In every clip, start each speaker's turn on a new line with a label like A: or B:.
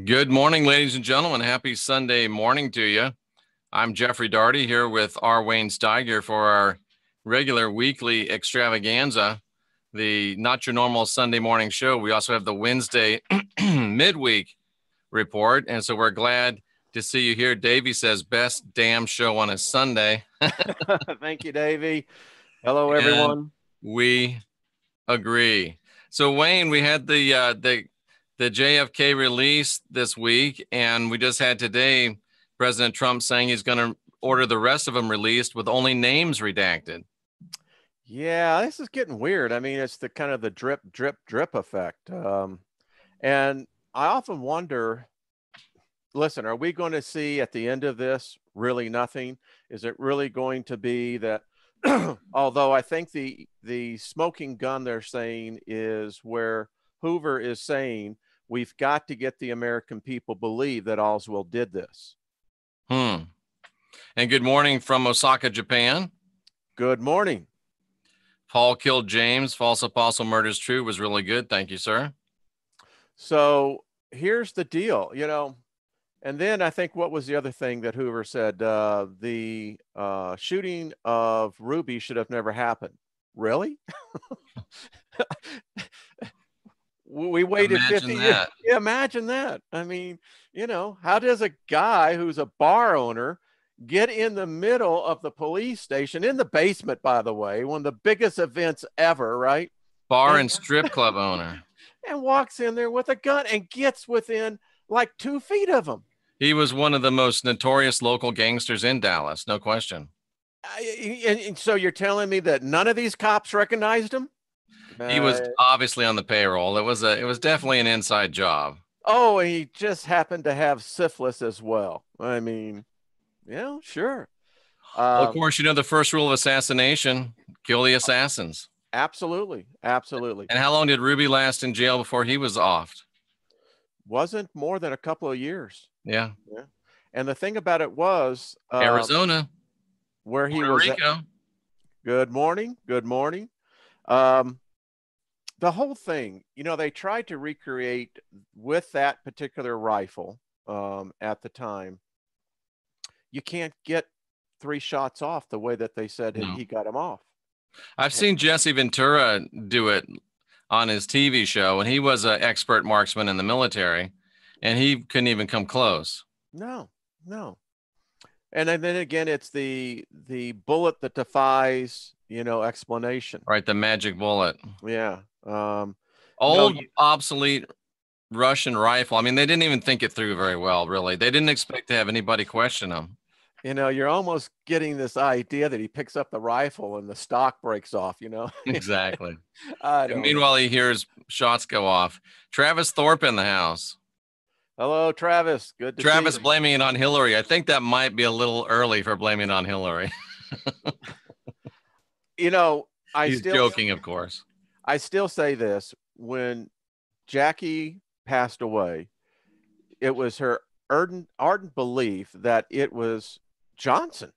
A: Good morning, ladies and gentlemen. Happy Sunday morning to you. I'm Jeffrey Daugherty here with R. Wayne Steiger for our regular weekly extravaganza, the Not Your Normal Sunday morning show. We also have the Wednesday midweek report, and so we're glad to see you here. Davey says best damn show on a Sunday.
B: Thank you, Davey. Hello, everyone.
A: And we agree. So, Wayne, we had the JFK release this week, and we just had today President Trump saying he's going to order the rest of them released with only names redacted.
B: Yeah, this is getting weird. I mean, it's the kind of the drip, drip, drip effect. And I often wonder, listen, are we going to see at the end of this really nothing? Is it really going to be that, although I think the smoking gun they're saying is where Hoover is saying, we've got to get the American people believe that Oswald did this.
A: And good morning from Osaka, Japan.
B: Good morning.
A: Paul killed James. False apostle murders true was really good. Thank you, sir.
B: So here's the deal, and then I think what was the other thing that Hoover said? The shooting of Ruby should have never happened. Really? We waited 50 years. Yeah, imagine that. I mean, how does a guy who's a bar owner get in the middle of the police station, in the basement, by the way, one of the biggest events ever, right?
A: Bar and strip club owner.
B: And walks in there with a gun and gets within like 2 feet of him.
A: He was one of the most notorious local gangsters in Dallas, no question.
B: And so you're telling me that none of these cops recognized him?
A: He was obviously on the payroll. It was definitely an inside job.
B: Oh, and he just happened to have syphilis as well. I mean, yeah, sure.
A: Well, of course, the first rule of assassination, kill the assassins.
B: Absolutely. Absolutely.
A: And how long did Ruby last in jail before he was offed?
B: Wasn't more than a couple of years.
A: Yeah.
B: And the thing about it was
A: Arizona,
B: where he
A: Puerto
B: was
A: Rico.
B: Good morning. Good morning. The whole thing, they tried to recreate with that particular rifle at the time. You can't get 3 shots off the way that they said he got him off.
A: I've seen Jesse Ventura do it on his TV show, and he was an expert marksman in the military, and he couldn't even come close.
B: No. And then again, it's the bullet that defies, explanation.
A: Right, the magic bullet.
B: Yeah.
A: Obsolete Russian rifle. I mean, they didn't even think it through very well, really. They didn't expect to have anybody question them.
B: You're almost getting this idea that he picks up the rifle and the stock breaks off,
A: Exactly. Meanwhile, he hears shots go off. Travis Thorpe in the house.
B: Hello, Travis. Good to see you.
A: Travis blaming it on Hillary. I think that might be a little early for blaming it on Hillary. He's joking, of course.
B: I still say this. When Jackie passed away, it was her ardent belief that it was Johnson.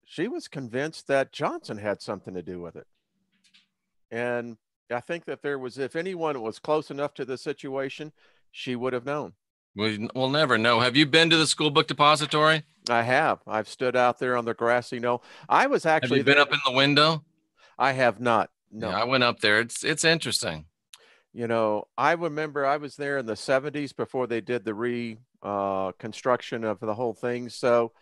B: She was convinced that Johnson had something to do with it. And I think that if anyone was close enough to the situation, she would have known.
A: We'll never know. Have you been to the school book depository?
B: I have. I've stood out there on the grassy knoll. I was actually.
A: Have you been up in the window?
B: I have not. No.
A: Yeah, I went up there. It's interesting.
B: I remember I was there in the 70s before they did the reconstruction of the whole thing. So,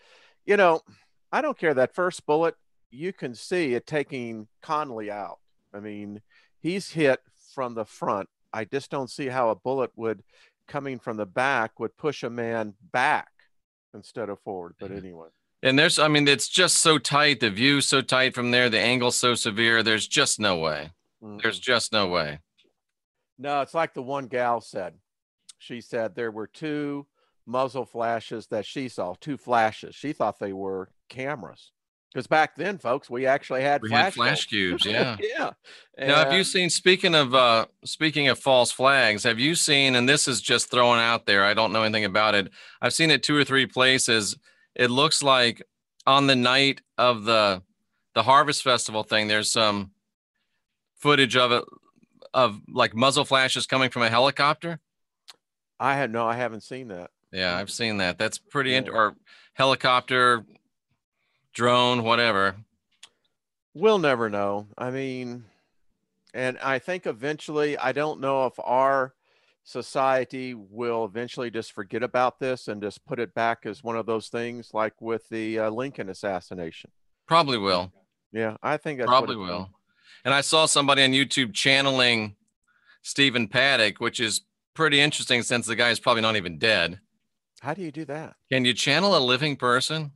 B: I don't care. That first bullet, you can see it taking Connolly out. I mean, he's hit from the front. I just don't see how a bullet coming from the back would push a man back instead of forward. But anyway.
A: And it's just so tight. The view's so tight from there. The angle's so severe. There's just no way. There's just no way.
B: No, it's like the one gal said. She said there were 2 muzzle flashes that she saw, 2 flashes. She thought they were cameras. Because back then, folks, we actually had
A: flash cubes. Yeah.
B: Yeah.
A: And now, have you seen, speaking of false flags, have you seen, and this is just thrown out there, I don't know anything about it. I've seen it 2 or 3 places. It looks like on the night of the Harvest Festival thing, there's some footage of it, of like muzzle flashes coming from a helicopter.
B: I haven't seen that.
A: Yeah, I've seen that. That's pretty
B: Yeah.
A: or helicopter, drone, whatever.
B: We'll never know. I mean, and I think eventually, I don't know if our society will eventually just forget about this and just put it back as one of those things like with the Lincoln assassination.
A: Probably will.
B: Yeah, I think that's what
A: Probably
B: it's going.
A: will. And I saw somebody on YouTube channeling Stephen Paddock, which is pretty interesting since the guy is probably not even dead.
B: How do you do that?
A: Can you channel a living person?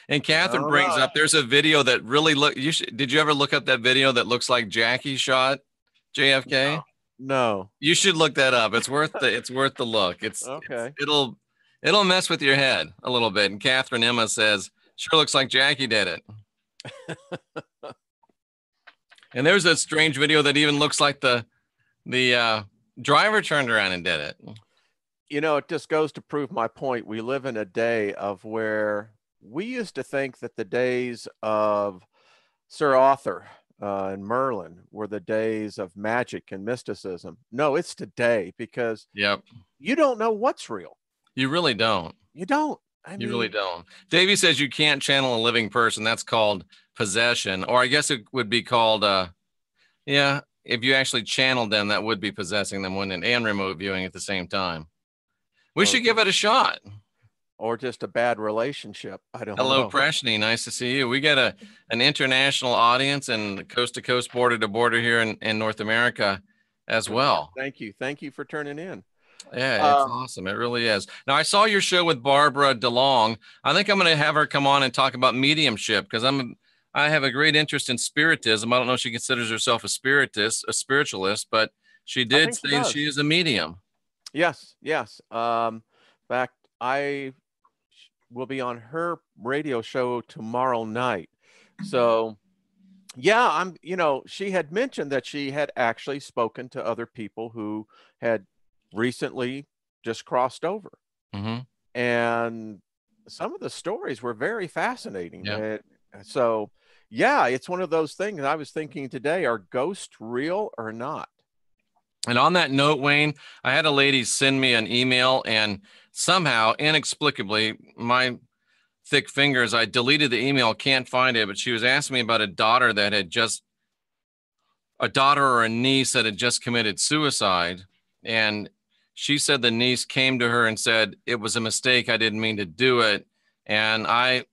A: And
B: I
A: Catherine
B: don't
A: brings
B: know.
A: up there's a video that really did you ever look up that video that looks like Jackie shot JFK?
B: No.
A: You should look that up. It's worth the look.
B: Okay.
A: It'll mess with your head a little bit. And Catherine Emma says, sure looks like Jackie did it. And there's a strange video that even looks like the driver turned around and did it.
B: You know, it just goes to prove my point. We live in a day of where we used to think that the days of Sir Arthur and Merlin were the days of magic and mysticism. No, it's today because
A: Yep.
B: you don't know what's real.
A: You really don't.
B: You don't.
A: You really don't. Davey says you can't channel a living person. That's called possession. Or I guess it would be called, yeah, if you actually channeled them, that would be possessing them, wouldn't it? And remote viewing at the same time. We should give it a shot.
B: Or just a bad relationship. I don't
A: Hello,
B: know.
A: Preshni. Nice to see you. We got an international audience and coast to coast, border to border here in North America as well.
B: Thank you. Thank you for turning in.
A: Yeah, it's awesome. It really is. Now, I saw your show with Barbara DeLong. I think I'm going to have her come on and talk about mediumship because I have a great interest in spiritism. I don't know if she considers herself a spiritist, a spiritualist, but she did say she is a medium.
B: Yes, yes. In fact, I will be on her radio show tomorrow night. So, yeah, she had mentioned that she had actually spoken to other people who had recently just crossed over.
A: Mm-hmm.
B: And some of the stories were very fascinating.
A: Yeah.
B: So, yeah, it's one of those things. I was thinking today, are ghosts real or not?
A: And on that note, Wayne, I had a lady send me an email and somehow, inexplicably, my thick fingers, I deleted the email, can't find it, but she was asking me about a daughter or a niece that had just committed suicide. And she said the niece came to her and said, it was a mistake. I didn't mean to do it. And I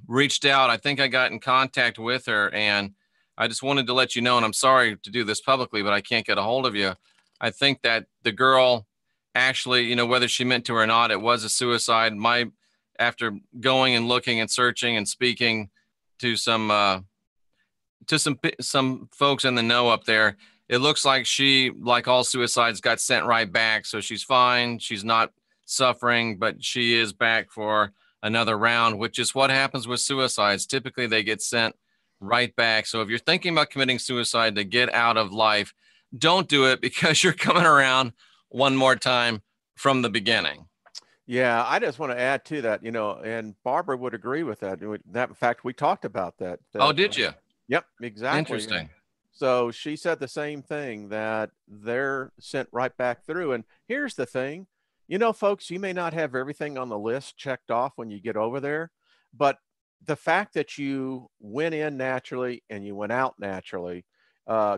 A: reached out. I think I got in contact with her and I just wanted to let you know, and I'm sorry to do this publicly, but I can't get a hold of you. I think that the girl actually, whether she meant to or not, it was a suicide. After going and looking and searching and speaking to some folks in the know up there, it looks like she, like all suicides, got sent right back. So she's fine. She's not suffering, but she is back for another round, which is what happens with suicides. Typically, they get sent right back. So if you're thinking about committing suicide to get out of life, don't do it because you're coming around one more time from the beginning.
B: Yeah, I just want to add to that, and Barbara would agree with that. In fact, we talked about that.
A: Oh, did you?
B: Yep, exactly.
A: Interesting.
B: So she said the same thing, that they're sent right back through. And here's the thing, folks, you may not have everything on the list checked off when you get over there, but the fact that you went in naturally and you went out naturally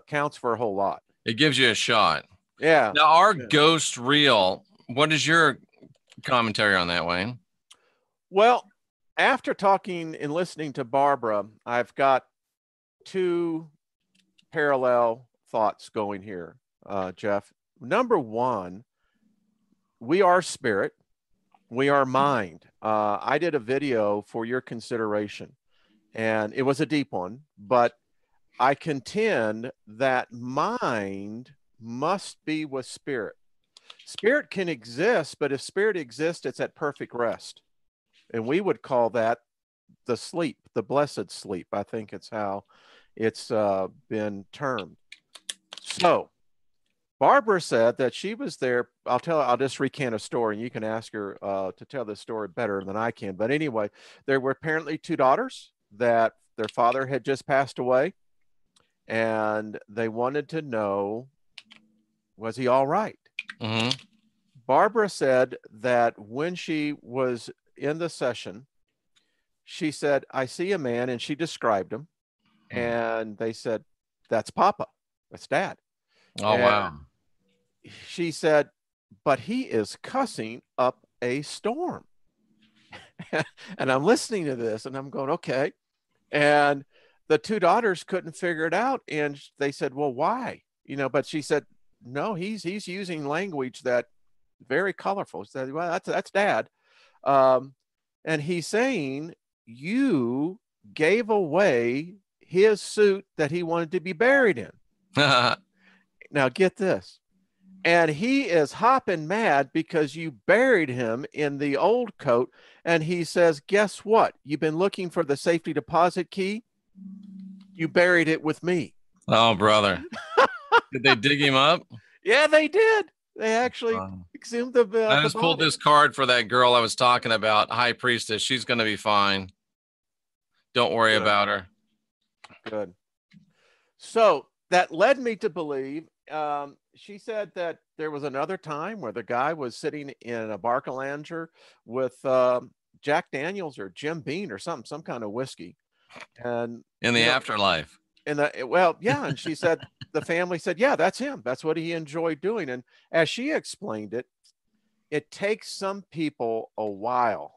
B: counts for a whole lot.
A: It gives you a shot.
B: Yeah.
A: Now, are ghosts real? What is your commentary on that, Wayne?
B: Well, after talking and listening to Barbara, I've got two parallel thoughts going here, Jeff. Number one, we are spirit. We are mind. I did a video for your consideration, and it was a deep one, but I contend that mind must be with spirit. Spirit can exist, but if spirit exists, it's at perfect rest. And we would call that the sleep, the blessed sleep. I think it's how it's been termed. So Barbara said that she was there. I'll just recant a story, and you can ask her to tell this story better than I can. But anyway, there were apparently two daughters that their father had just passed away, and they wanted to know, was he all right?
A: Mm-hmm.
B: Barbara said that when she was in the session, she said, I see a man, and she described him. And they said, that's Papa, that's Dad.
A: Oh,
B: And
A: wow.
B: she said, but he is cussing up a storm. And I'm listening to this and I'm going, okay. And the two daughters couldn't figure it out. And they said, well, why? You know, but she said, no, he's using language that very colorful. She said, well, that's Dad. And he's saying, you gave away his suit that he wanted to be buried in. Now get this. And he is hopping mad because you buried him in the old coat. And he says, guess what? You've been looking for the safety deposit key. You buried it with me.
A: Oh, brother. Did they dig him up?
B: Yeah, they did. They actually exhumed the
A: I just pulled this card for that girl I was talking about, High Priestess. She's going to be fine. Don't worry about her.
B: Good. So that led me to believe, she said that there was another time where the guy was sitting in a Barcalanger with Jack Daniels or Jim Beam or something, some kind of whiskey. And
A: in the afterlife.
B: Well, yeah. And she said, the family said, yeah, that's him. That's what he enjoyed doing. And as she explained it, it takes some people a while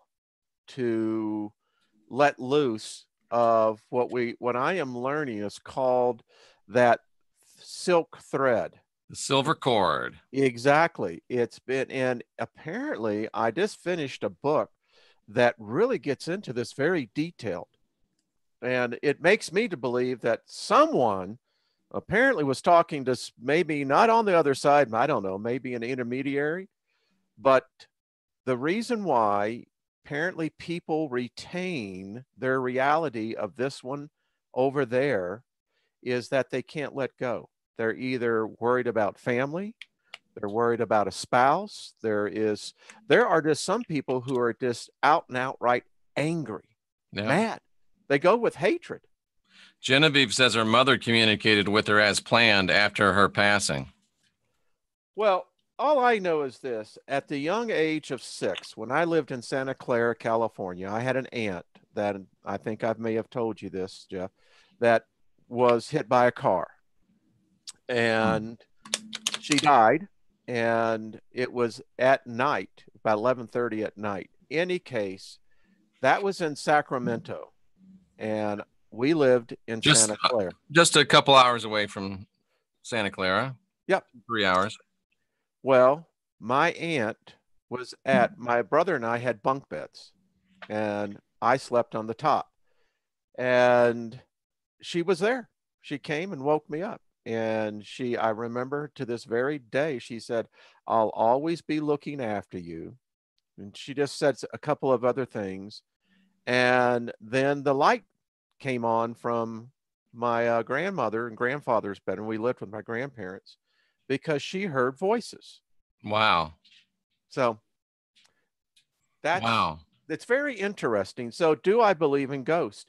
B: to let loose of what I am learning is called that silk thread.
A: The silver cord.
B: Exactly. It's been, and apparently I just finished a book that really gets into this very detailed. And it makes me to believe that someone apparently was talking to maybe not on the other side, I don't know, maybe an intermediary. But the reason why apparently people retain their reality of this one over there is that they can't let go. They're either worried about family, they're worried about a spouse. There are just some people who are just out and outright angry, mad. They go with hatred.
A: Genevieve says her mother communicated with her as planned after her passing.
B: Well, all I know is this. At the young age of 6, when I lived in Santa Clara, California, I had an aunt that, I think I may have told you this, Jeff, that was hit by a car. And she died. And it was at night, about 11:30 at night. In any case, that was in Sacramento. And we lived in Santa Clara.
A: Just a couple hours away from Santa Clara.
B: Yep.
A: 3 hours.
B: Well, my aunt was my brother and I had bunk beds, and I slept on the top. And she was there. She came and woke me up. And I remember to this very day, she said, I'll always be looking after you. And she just said a couple of other things. And then the light came on from my grandmother and grandfather's bed, and we lived with my grandparents, because she heard voices.
A: Wow.
B: So it's very interesting. So do I believe in ghosts?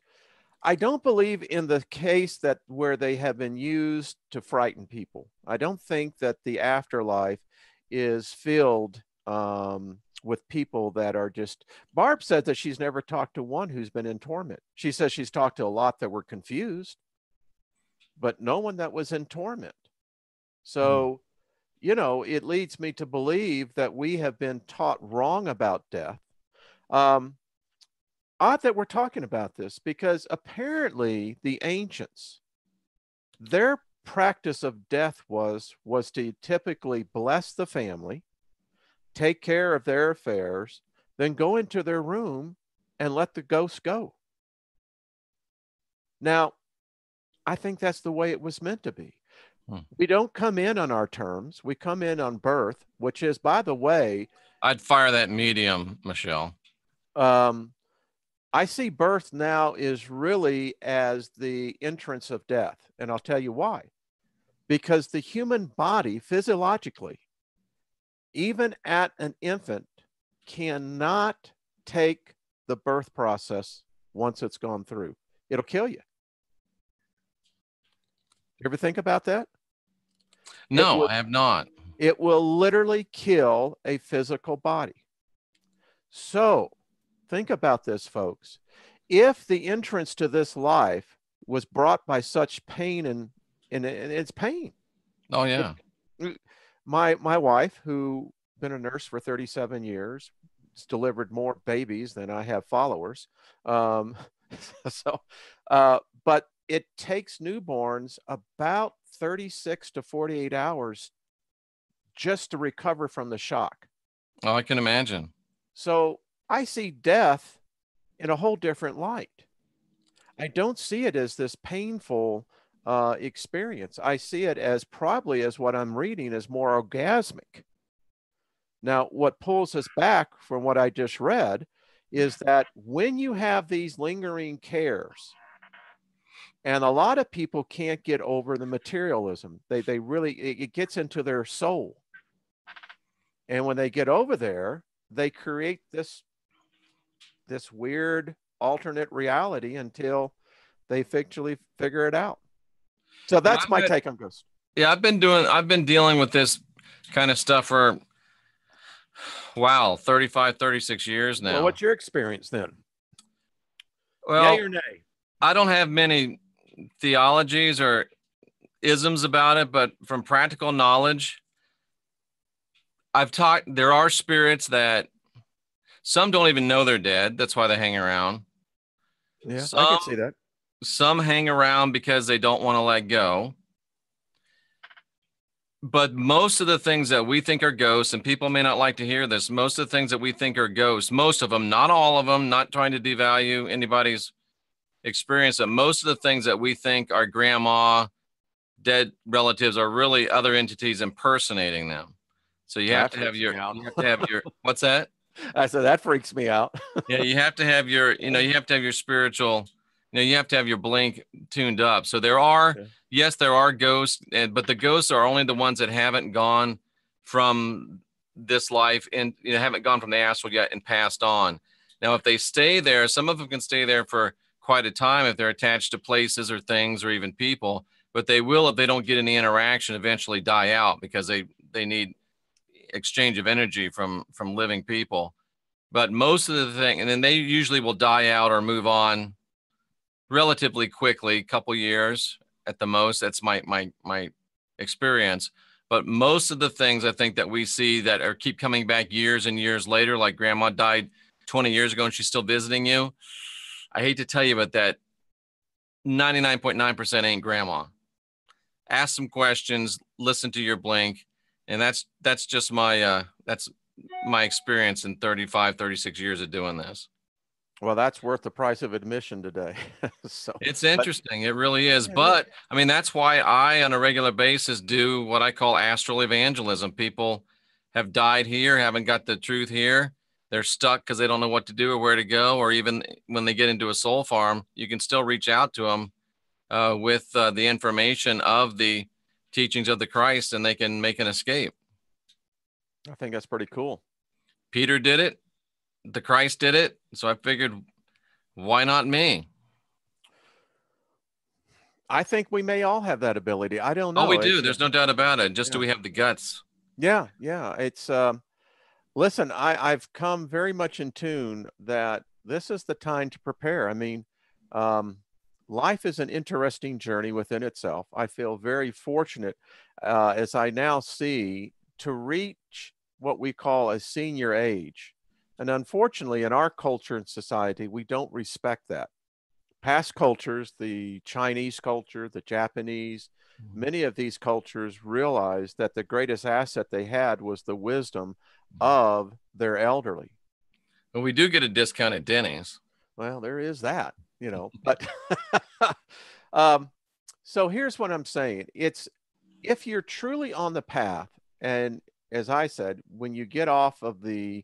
B: I don't believe in the case that where they have been used to frighten people. I don't think that the afterlife is filled with people that are just. Barb said that she's never talked to one who's been in torment. She says she's talked to a lot that were confused, but no one that was in torment. So, it leads me to believe that we have been taught wrong about death. Odd that we're talking about this, because apparently the ancients, their practice of death was to typically bless the family, take care of their affairs, then go into their room and let the ghost go. Now, I think that's the way it was meant to be. We don't come in on our terms. We come in on birth, which is, by the way,
A: I'd fire that medium, Michelle.
B: I see birth now is really as the entrance of death. And I'll tell you why. Because the human body, physiologically, even at an infant, cannot take the birth process once it's gone through. It'll kill you. You ever think about that?
A: No, I have not.
B: It will literally kill a physical body. So think about this, folks. If the entrance to this life was brought by such pain, and it's pain.
A: Oh yeah.
B: My wife, who been a nurse for 37 years, has delivered more babies than I have followers. Um, but it takes newborns about 36 to 48 hours just to recover from the shock.
A: Oh, I can imagine.
B: So I see death in a whole different light. I don't see it as this painful experience. I see it as probably, as what I'm reading, as more orgasmic. Now, what pulls us back from what I just read is that when you have these lingering cares, and a lot of people can't get over the materialism, they really, it gets into their soul. And when they get over there, they create this weird alternate reality until they fictionally figure it out. So that's my take on ghosts.
A: Yeah, I've been dealing with this kind of stuff for, wow, 35, 36 years now.
B: Well, what's your experience then?
A: Well,
B: yay or nay?
A: I don't have many theologies or isms about it, but from practical knowledge, there are spirits that some don't even know they're dead. That's why they hang around.
B: Yeah, I can see that.
A: Some hang around because they don't want to let go. But most of the things that we think are ghosts, and people may not like to hear this, most of the things that we think are ghosts, most of them, not all of them, not trying to devalue anybody's experience, but most of the things that we think are grandma, dead relatives are really other entities impersonating them. So you have to have your what's that?
B: I said, that freaks me out.
A: Yeah, you have to have your spiritual, you have to have your blink tuned up. So there are, yes, there are ghosts, but the ghosts are only the ones that haven't gone from this life and haven't gone from the astral yet and passed on. Now, if they stay there, some of them can stay there for quite a time if they're attached to places or things or even people, but they will, if they don't get any interaction, eventually die out because they need exchange of energy from living people. But most of the thing, and then they usually will die out or move on relatively quickly, couple years at the most. That's my experience. But most of the things I think that we see that are keep coming back years and years later, like grandma died 20 years ago and she's still visiting you. I hate to tell you, but that 99.9% ain't grandma. Ask some questions, listen to your blink. And that's just my experience in 35, 36 years of doing this.
B: Well, that's worth the price of admission today. So
A: it's interesting. It really is. But I mean, that's why I, on a regular basis, do what I call astral evangelism. People have died here, haven't got the truth here. They're stuck because they don't know what to do or where to go. Or even when they get into a soul farm, you can still reach out to them with the information of the teachings of the Christ, and they can make an escape.
B: I think that's pretty cool.
A: Peter did it. The Christ did it. So I figured, why not me?
B: I think we may all have that ability. I don't know.
A: Oh, we do. There's no doubt about it. Just do we have the guts?
B: Yeah. It's listen, I've come very much in tune that this is the time to prepare. I mean, life is an interesting journey within itself. I feel very fortunate as I now see to reach what we call a senior age. And unfortunately, in our culture and society, we don't respect that. Past cultures, the Chinese culture, the Japanese, many of these cultures realized that the greatest asset they had was the wisdom of their elderly.
A: Well, we do get a discount at Denny's.
B: Well, there is that, but so here's what I'm saying. It's, if you're truly on the path, and as I said, when you get off of the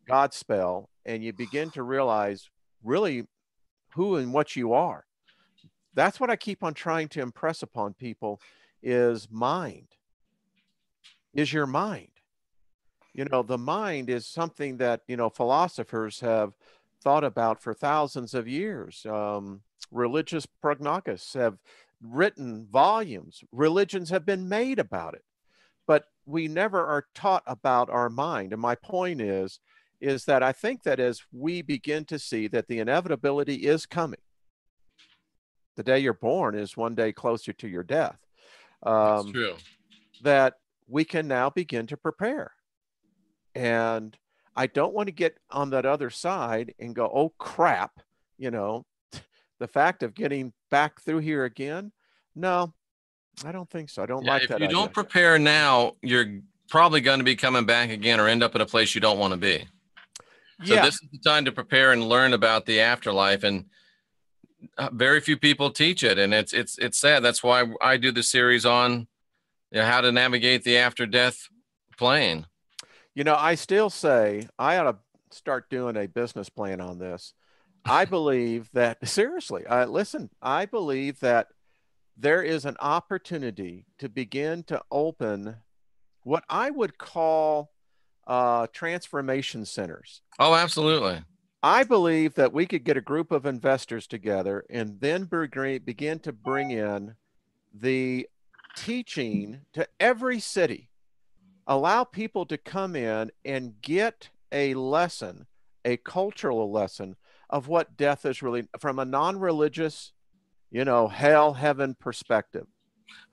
B: God spell and you begin to realize really who and what you are, that's what I keep on trying to impress upon people is mind. Is your mind. The mind is something that, philosophers have thought about for thousands of years. Religious prognostics have written volumes. Religions have been made about it. but we never are taught about our mind. And my point is that I think that as we begin to see that the inevitability is coming, the day you're born is one day closer to your death.
A: That's true.
B: That we can now begin to prepare. And I don't want to get on that other side and go, oh crap, you know, the fact of getting back through here again. No, I don't think so. I don't like that idea.
A: If you don't prepare now, you're probably going to be coming back again or end up in a place you don't want to be. So this is the time to prepare and learn about the afterlife, and very few people teach it, and it's sad. That's why I do the series on how to navigate the after death plane.
B: You know, I still say I ought to start doing a business plan on this. I believe that, seriously, listen, I believe that there is an opportunity to begin to open what I would call transformation centers.
A: Oh, absolutely.
B: I believe that we could get a group of investors together and then begin to bring in the teaching to every city. Allow people to come in and get a lesson, a cultural lesson of what death is really from a non-religious, you know, hell, heaven perspective.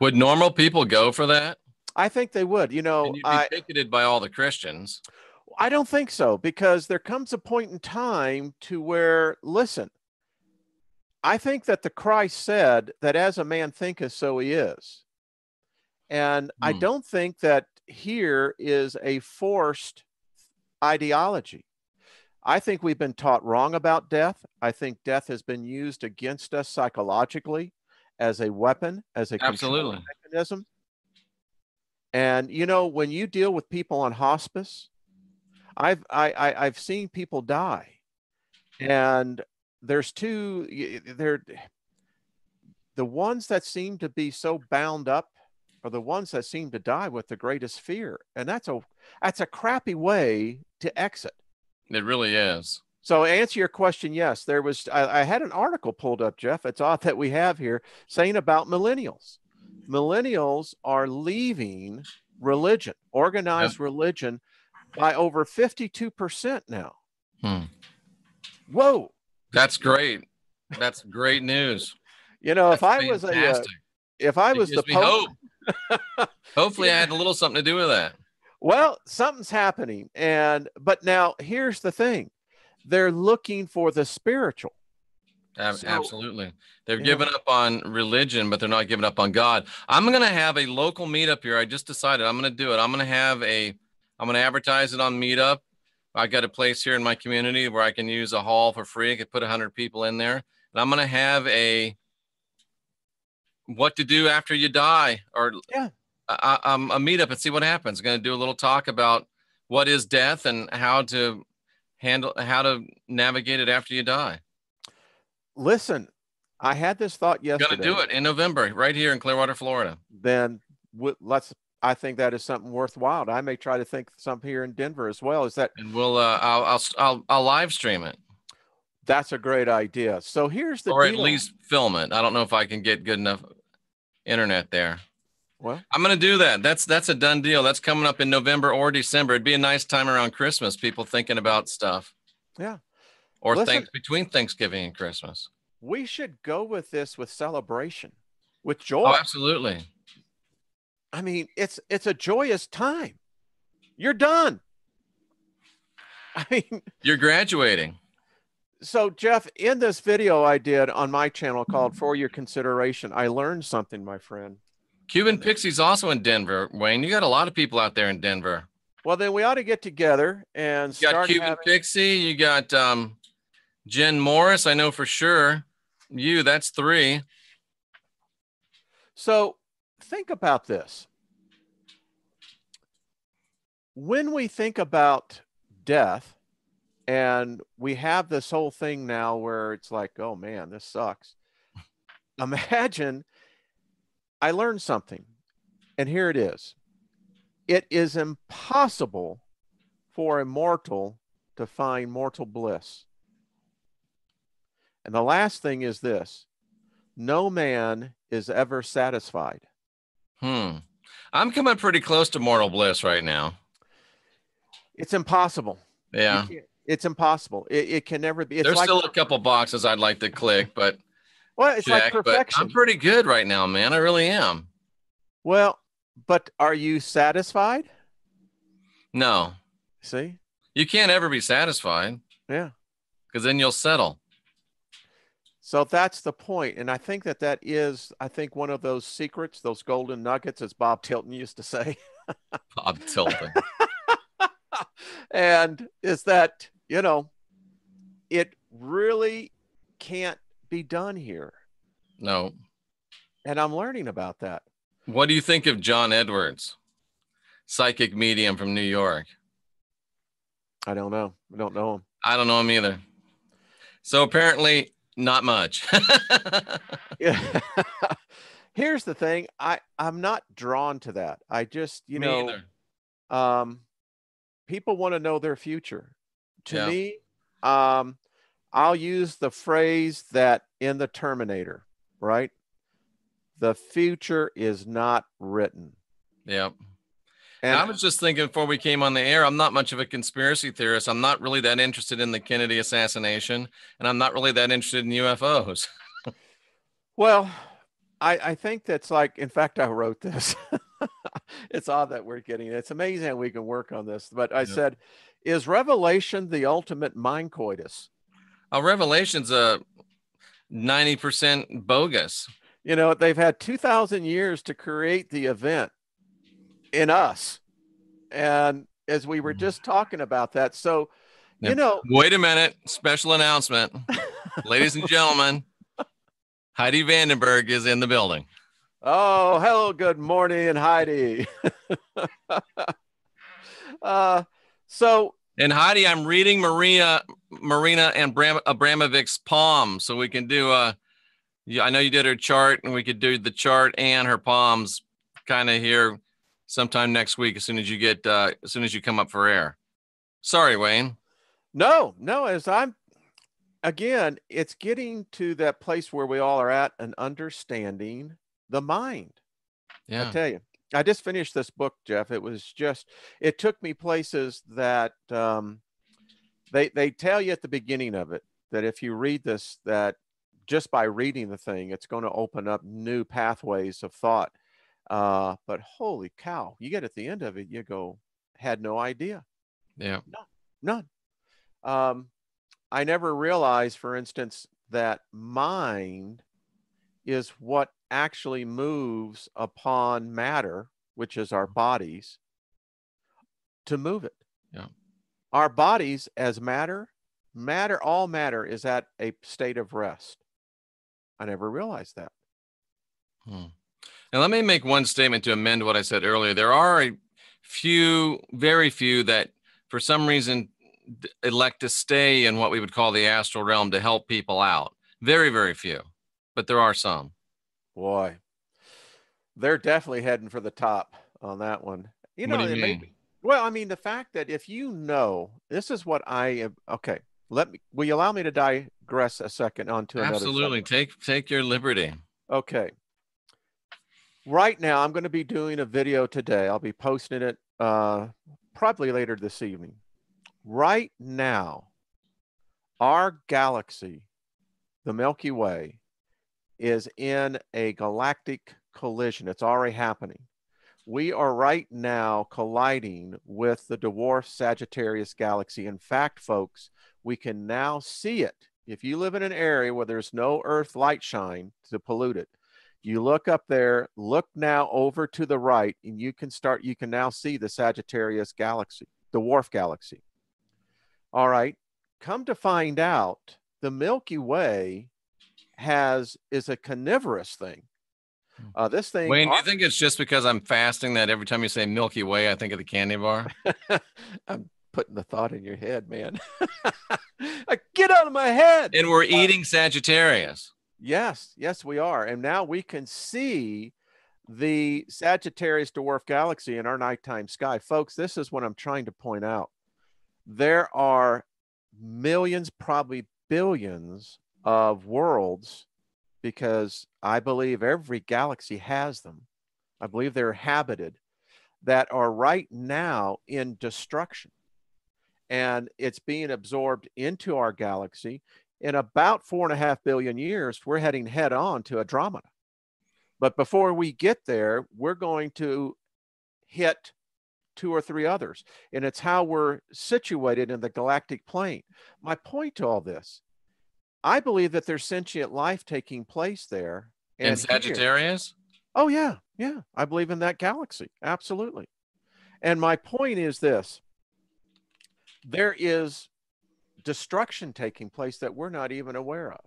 A: Would normal people go for that?
B: I think they would. You know,
A: and you'd be picketed by all the Christians.
B: I don't think so, because there comes a point in time to where, listen, I think that the Christ said that as a man thinketh, so he is. And I don't think that here is a forced ideology. I think we've been taught wrong about death. I think death has been used against us psychologically as a weapon, as a control mechanism. And, you know, when you deal with people on hospice, I've seen people die, and there's the ones that seem to be so bound up are the ones that seem to die with the greatest fear. And that's a crappy way to exit.
A: It really is.
B: So to answer your question, yes, there was, I had an article pulled up, Jeff. It's odd that we have here saying about millennials. Millennials are leaving religion, organized religion, by over 52% now. Whoa.
A: That's great. That's great news.
B: You know, if I was the Pope,
A: hopefully I had a little something to do with that.
B: Well, something's happening. But now here's the thing. They're looking for the spiritual.
A: Absolutely. They've given up on religion, but they're not giving up on God. I'm going to have a local meetup here. I just decided I'm going to do it. I'm going to advertise it on Meetup. I got a place here in my community where I can use a hall for free. I could put 100 people in there. And I'm going to have a what to do after you die, or a meetup and see what happens. I'm going to do a little talk about what is death and how to navigate it after you die.
B: Listen, I had this thought yesterday.
A: Going to do it in November right here in Clearwater, Florida.
B: Then I think that is something worthwhile. I may try to think something here in Denver as well. Is that?
A: And we'll I'll live stream it.
B: That's a great idea. So here's the
A: or
B: deal.
A: At least film it. I don't know if I can get good enough internet there.
B: Well,
A: I'm going to do that. That's a done deal. That's coming up in November or December. It'd be a nice time around Christmas. People thinking about stuff.
B: Yeah.
A: Or between Thanksgiving and Christmas.
B: We should go with this with celebration, with joy.
A: Oh, absolutely.
B: I mean, it's a joyous time. You're done. I mean,
A: you're graduating.
B: So, Jeff, in this video I did on my channel called For Your Consideration, I learned something, my friend.
A: Cuban Pixie's also in Denver, Wayne. You got a lot of people out there in Denver.
B: Well, then we ought to get together and start.
A: You got Cuban Pixie. You got Jen Morris. I know for sure. That's 3.
B: So think about this. When we think about death, and we have this whole thing now where it's like, oh man, this sucks. Imagine, I learned something, and here it is. It is impossible for a mortal to find mortal bliss. And the last thing is this: no man is ever satisfied.
A: I'm coming pretty close to mortal bliss right now.
B: It's impossible.
A: Yeah.
B: It's impossible. It can never be. It's
A: There's
B: like,
A: still a couple boxes I'd like to click, but
B: well, it's like
A: check. But I'm
B: perfection.
A: pretty good right now, man. I really am.
B: Well, but are you satisfied?
A: No,
B: See?
A: you can't ever be satisfied
B: Yeah.
A: because then you'll settle.
B: So that's the point. And I think that is, I think, one of those secrets, those golden nuggets, as Bob Tilton used to say.
A: Bob Tilton.
B: And is that, it really can't be done here.
A: No.
B: And I'm learning about that.
A: What do you think of John Edwards, psychic medium from New York?
B: I don't know. I don't know him.
A: I don't know him either. So apparently not much.
B: Yeah. Here's the thing. I'm not drawn to that. I just,
A: Me either.
B: People want to know their future. To
A: Yeah.
B: me, I'll use the phrase that in the Terminator, right? The future is not written.
A: Yeah.
B: And
A: I was just thinking before we came on the air, I'm not much of a conspiracy theorist. I'm not really that interested in the Kennedy assassination, and I'm not really that interested in UFOs.
B: well, I think that's like, in fact, I wrote this. It's odd that we're getting it. It's amazing how we can work on this. But I said, is Revelation the ultimate mind coitus?
A: Revelation's a 90% bogus.
B: They've had 2,000 years to create the event in us. And as we were just talking about that, so,
A: wait a minute, special announcement. Ladies and gentlemen, Heidi Vandenberg is in the building.
B: Oh, hello, good morning, Heidi.
A: And Heidi, I'm reading Marina Abramovic's palm, so we can do I know you did her chart, and we could do the chart and her palms kind of here sometime next week as soon as you come up for air. Sorry, Wayne.
B: No, again, it's getting to that place where we all are at and understanding the mind.
A: Yeah.
B: I tell you, I just finished this book, Jeff. It took me places that they tell you at the beginning of it that if you read this, that just by reading the thing, it's going to open up new pathways of thought. But holy cow, you get at the end of it, you go, had no idea.
A: Yeah.
B: None. I never realized, for instance, that mind is what actually moves upon matter, which is our bodies, to move it.
A: Yeah.
B: Our bodies as all matter is at a state of rest. I never realized that.
A: Now, let me make one statement to amend what I said earlier. There are a few, very few, that for some reason elect to stay in what we would call the astral realm to help people out. Very, very few, but there are some.
B: Boy, they're definitely heading for the top on that one.
A: What do you mean?
B: Well, I mean, the fact that if this is what I am. Okay, will you allow me to digress a second onto another subject?
A: Absolutely. Take your liberty.
B: Okay. Right now, I'm going to be doing a video today. I'll be posting it probably later this evening. Right now, our galaxy, the Milky Way, is in a galactic collision. It's already happening. We are right now colliding with the dwarf Sagittarius galaxy. In fact, folks, we can now see it. If you live in an area where there's no Earth light shine to pollute it, you look up there, look now over to the right, and you can now see the Sagittarius galaxy, the dwarf galaxy. All right. Come to find out, the Milky Way is a carnivorous thing. This thing.
A: Wayne, do you think it's just because I'm fasting that every time you say Milky Way, I think of the candy bar?
B: I'm putting the thought in your head, man. Get out of my head.
A: And we're eating Sagittarius.
B: Yes, we are. And now we can see the Sagittarius dwarf galaxy in our nighttime sky. Folks, this is what I'm trying to point out. There are millions, probably billions of worlds, because I believe every galaxy has them. I believe they're habited. that are right now in destruction. And it's being absorbed into our galaxy. In about 4.5 billion years, we're heading head on to Andromeda. But before we get there, we're going to hit 2 or 3 others. And it's how we're situated in the galactic plane. My point to all this, I believe that there's sentient life taking place there.
A: In Sagittarius?
B: Oh, yeah. Yeah. I believe in that galaxy. Absolutely. And my point is this. There is destruction taking place that we're not even aware of.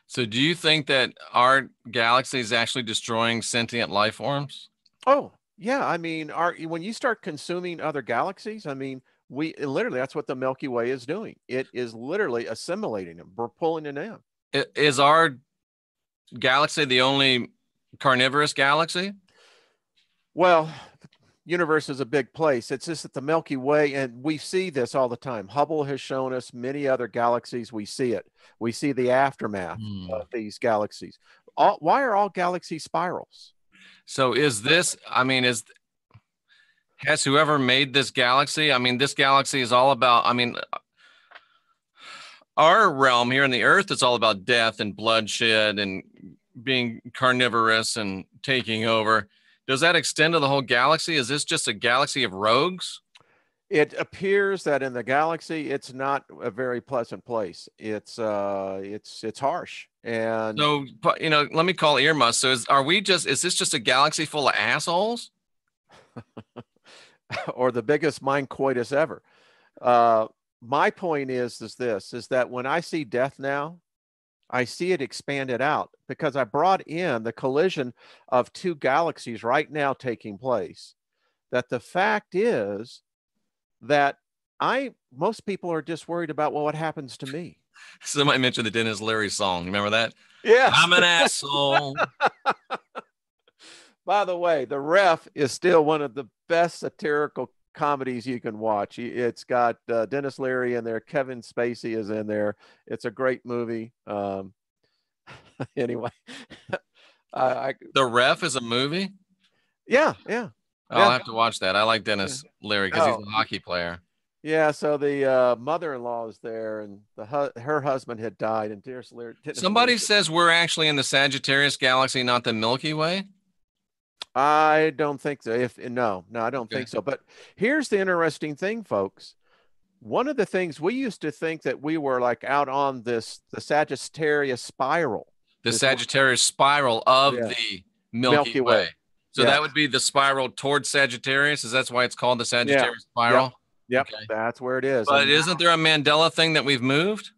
A: So do you think that our galaxy is actually destroying sentient life forms?
B: Oh, yeah. I mean, when you start consuming other galaxies, I mean, literally, that's what the Milky Way is doing. It is literally assimilating them. We're pulling it in.
A: Is our galaxy the only carnivorous galaxy?
B: Well, the universe is a big place. It's just that the Milky Way, and we see this all the time. Hubble has shown us many other galaxies. We see it. We see the aftermath of these galaxies. Why are all galaxies spirals?
A: So is this, I mean, has whoever made this galaxy, I mean, this galaxy is all about, I mean, our realm here on the Earth is all about death and bloodshed and being carnivorous and taking over. Does that extend to the whole galaxy? Is this just a galaxy of rogues?
B: It appears that in the galaxy, it's not a very pleasant place. It's harsh. And
A: so, you know, let me call earmuffs. So is this just a galaxy full of assholes?
B: or the biggest mind coitus ever. My point is that when I see death now, I see it expanded out because I brought in the collision of 2 galaxies right now taking place. That the fact is that most people are just worried about, well, what happens to me?
A: Somebody mentioned the Dennis Leary song. Remember that?
B: Yeah.
A: I'm an asshole.
B: By the way, The Ref is still one of the best satirical comedies you can watch. It's got Dennis Leary in there. Kevin Spacey is in there. It's a great movie. Anyway.
A: The Ref is a movie?
B: Yeah.
A: I'll have to watch that. I like Dennis Leary because he's a hockey player.
B: Yeah, so the mother-in-law is there, and her husband had died, and Dennis Leary.
A: Somebody says we're actually in the Sagittarius galaxy, not the Milky Way.
B: I don't think so. No, I don't think so. But here's the interesting thing, folks. One of the things we used to think that we were like out on the Sagittarius spiral.
A: The Sagittarius spiral of the Milky Way. So that would be the spiral towards Sagittarius. Is that why it's called the Sagittarius spiral?
B: Yep. Okay. That's where it is.
A: But isn't there a Mandela thing that we've moved?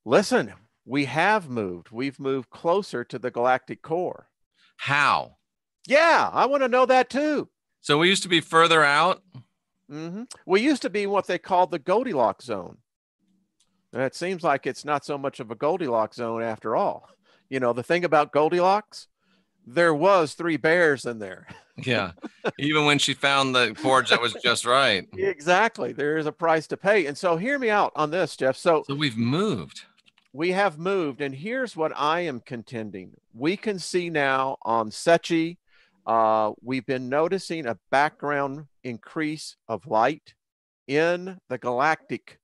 B: Listen, we have moved. We've moved closer to the galactic core.
A: How?
B: Yeah, I want to know that too.
A: So we used to be further out?
B: We used to be in what they call the Goldilocks zone. And it seems like it's not so much of a Goldilocks zone after all. You know, the thing about Goldilocks, there was 3 bears in there.
A: Yeah. Even when she found the porridge that was just right.
B: Exactly. There is a price to pay. And so hear me out on this, Jeff. So
A: we've moved.
B: We have moved. And here's what I am contending. We can see now on Sechi, we've been noticing a background increase of light in the galactic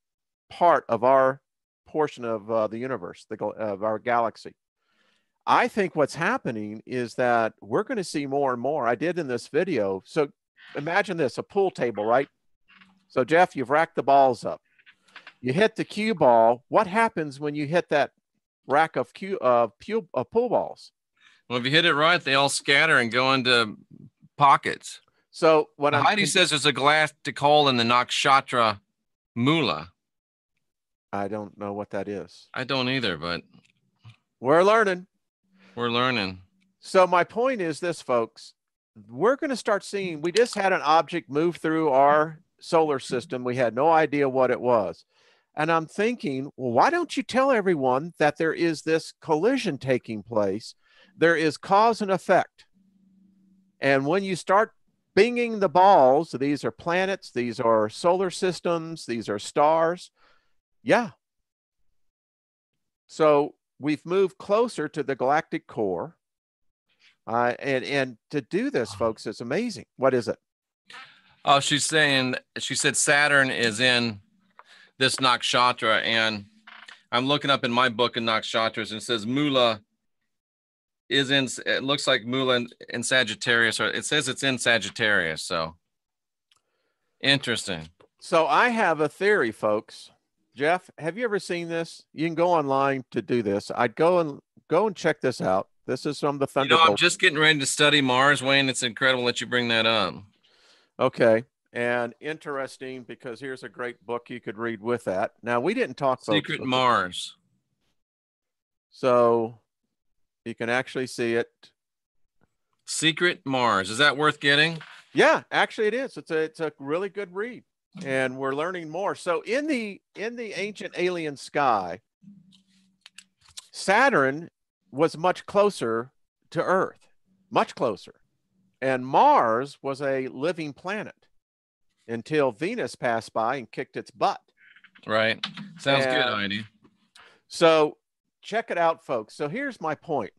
B: part of our portion of the universe, of our galaxy. I think what's happening is that we're going to see more and more. I did in this video. So imagine this, a pool table, right? So Jeff, you've racked the balls up. You hit the cue ball. What happens when you hit that rack of pool balls?
A: Well, if you hit it right, they all scatter and go into pockets.
B: So what
A: Heidi says there's a galactic hole in the Nakshatra Mula.
B: I don't know what that is.
A: I don't either, but
B: we're learning.
A: We're learning.
B: So my point is this, folks. We're going to start seeing, we just had an object move through our solar system. We had no idea what it was. And I'm thinking, well, why don't you tell everyone that there is this collision taking place? There is cause and effect. And when you start binging the balls, these are planets, these are solar systems, these are stars. Yeah. So we've moved closer to the galactic core. And to do this, folks, is amazing. What is it?
A: Oh, she said Saturn is in this nakshatra, and I'm looking up in my book of nakshatras, and it says Mula is in, it looks like Mula in Sagittarius, or it says it's in Sagittarius. So interesting.
B: So I have a theory, folks. Jeff, have you ever seen this? You can go online to do this. I'd go and check this out. This is from the
A: You know, I'm
B: Thunderbolt.
A: just getting ready to study Mars, Wayne. It's incredible that you bring that up.
B: Okay. And interesting because here's a great book you could read with that. Now, we didn't talk, folks.
A: Secret Mars.
B: So you can actually see it.
A: Secret Mars. Is that worth getting?
B: Yeah, actually it is. It's a really good read. And we're learning more. So in the ancient alien sky, Saturn was much closer to Earth, much closer. And Mars was a living planet until Venus passed by and kicked its butt.
A: Right. Sounds good, Heidi.
B: So check it out, folks. So here's my point.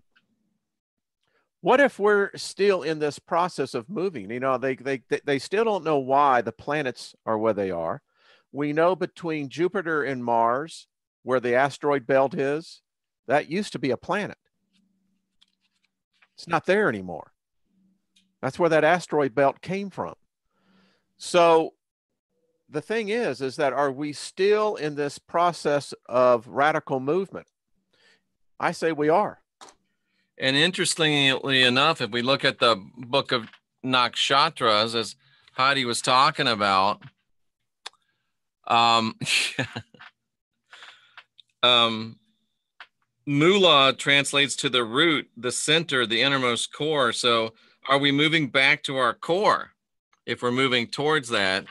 B: What if we're still in this process of moving? You know, they still don't know why the planets are where they are. We know between Jupiter and Mars, where the asteroid belt is, that used to be a planet. It's not there anymore. That's where that asteroid belt came from. So the thing is that are we still in this process of radical movement? I say we are.
A: And interestingly enough, if we look at the book of nakshatras, as Heidi was talking about, Mula translates to the root, the center, the innermost core. So are we moving back to our core if we're moving towards that?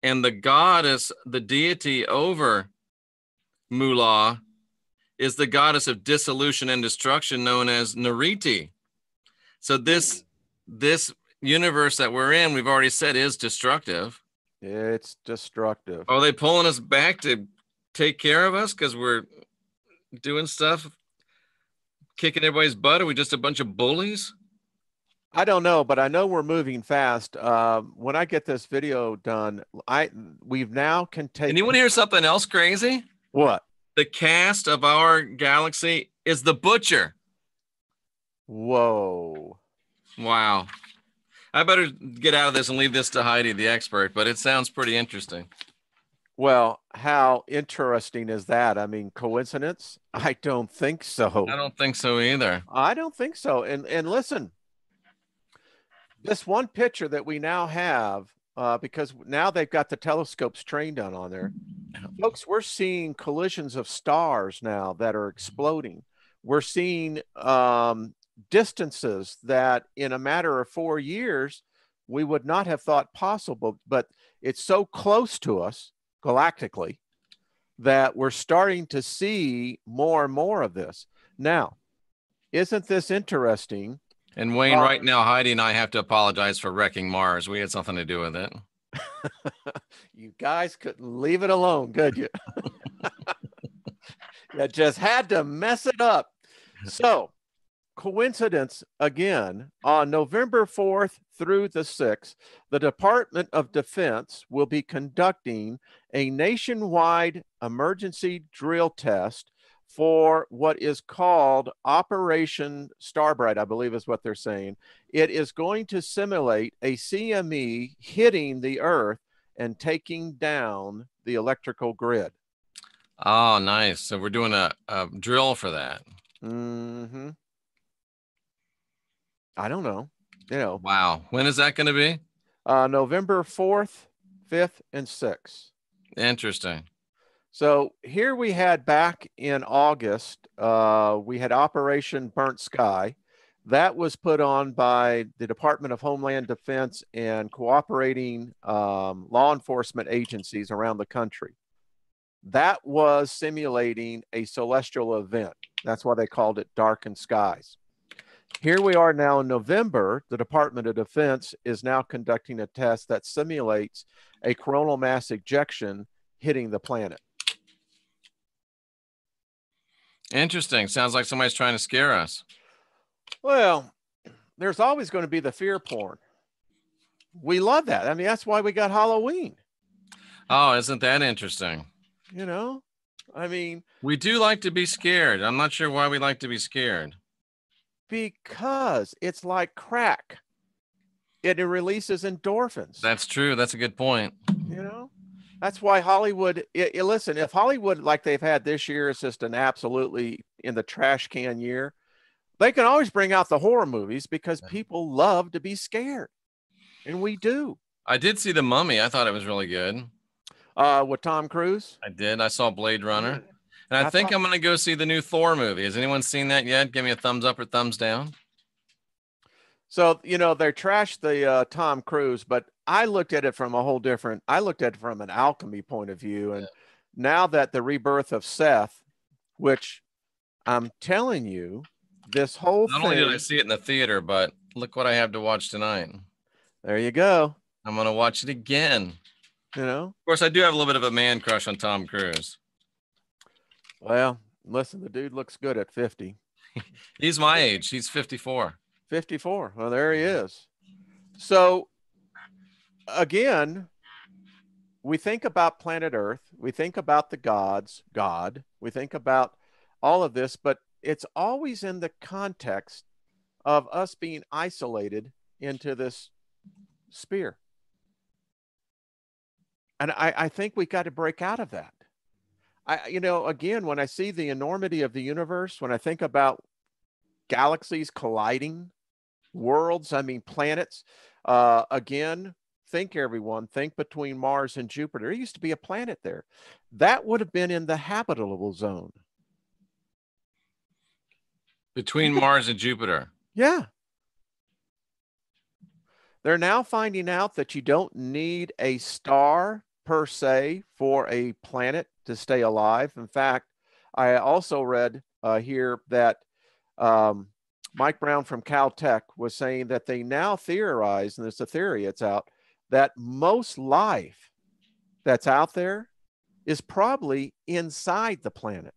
A: And the goddess, the deity over Mula, is the goddess of dissolution and destruction known as Nariti. So this universe that we're in, we've already said, is destructive.
B: It's destructive.
A: Are they pulling us back to take care of us because we're doing stuff, kicking everybody's butt? Are we just a bunch of bullies?
B: I don't know, but I know we're moving fast. When I get this video done, we've now can take.
A: And you want to hear something else crazy?
B: What?
A: The cast of our galaxy is the Butcher.
B: Whoa.
A: Wow. I better get out of this and leave this to Heidi, the expert, but it sounds pretty interesting.
B: Well, how interesting is that? I mean, coincidence? I don't think so.
A: I don't think so either.
B: I don't think so. And listen, this one picture that we now have, because now they've got the telescopes trained on there. Folks, we're seeing collisions of stars now that are exploding. We're seeing distances that in a matter of 4 years, we would not have thought possible, but it's so close to us galactically that we're starting to see more and more of this. Now, isn't this interesting?
A: And Wayne, right now, Heidi and I have to apologize for wrecking Mars. We had something to do with it.
B: You guys couldn't leave it alone, could you? You just had to mess it up. So, coincidence again, on November 4th through the 6th, the Department of Defense will be conducting a nationwide emergency drill test for what is called Operation Starbright, I believe is what they're saying. It is going to simulate a CME hitting the Earth and taking down the electrical grid.
A: Oh, nice. So we're doing a drill for that.
B: Mm-hmm. I don't know. You know.
A: Wow. When is that going to be?
B: November 4th, 5th, and 6th.
A: Interesting.
B: So here we had back in August, we had Operation Burnt Sky. That was put on by the Department of Homeland Defense and cooperating law enforcement agencies around the country. That was simulating a celestial event. That's why they called it Darkened Skies. Here we are now in November. The Department of Defense is now conducting a test that simulates a coronal mass ejection hitting the planet.
A: Interesting. Sounds like somebody's trying to scare us.
B: Well, there's always going to be the fear porn. We love that. I mean, that's why we got Halloween.
A: Oh, isn't that interesting?
B: You know, I mean,
A: we do like to be scared. I'm not sure why we like to be scared.
B: Because it's like crack. It releases endorphins.
A: That's true. That's a good point.
B: You know, that's why Hollywood, listen, if Hollywood, like they've had this year, is just an absolutely in the trash can year, they can always bring out the horror movies because people love to be scared. And we do.
A: I did see The Mummy. I thought it was really good.
B: With Tom Cruise?
A: I did. I saw Blade Runner. And I think I'm going to go see the new Thor movie. Has anyone seen that yet? Give me a thumbs up or thumbs down.
B: So, you know, they trashed the Tom Cruise, but I looked at it from a whole different, I looked at it from an alchemy point of view. And now that the rebirth of Seth, which I'm telling you, this whole thing.
A: Not only did I see it in the theater, but look what I have to watch tonight.
B: There you go.
A: I'm going to watch it again.
B: You know,
A: of course, I do have a little bit of a man crush on Tom Cruise.
B: Well, listen, the dude looks good at 50.
A: He's my age. He's 54.
B: 54. Well, there he is. So, again, we think about planet Earth. We think about the gods, God. We think about all of this, but it's always in the context of us being isolated into this sphere. And I think we got to break out of that. You know, again, when I see the enormity of the universe, when I think about galaxies colliding, worlds, I mean, planets, again, think everyone, think between Mars and Jupiter. There used to be a planet there. That would have been in the habitable zone.
A: Between Mars and Jupiter.
B: Yeah. They're now finding out that you don't need a star per se for a planet to stay alive. In fact, I also read here that Mike Brown from Caltech was saying that they now theorize, and it's a theory, it's out, that most life that's out there is probably inside the planet.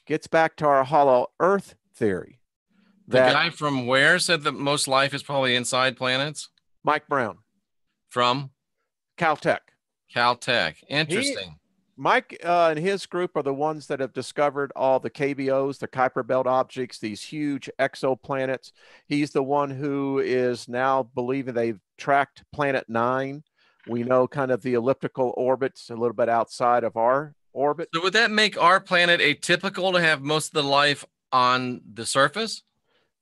B: Gets back to our hollow Earth theory.
A: The guy from where said that most life is probably inside planets?
B: Mike Brown.
A: From?
B: Caltech.
A: Caltech. Interesting.
B: Mike and his group are the ones that have discovered all the KBOs, the Kuiper Belt objects, these huge exoplanets. He's the one who is now believing they've tracked Planet 9. We know kind of the elliptical orbits a little bit outside of our orbit.
A: So would that make our planet atypical to have most of the life on the surface?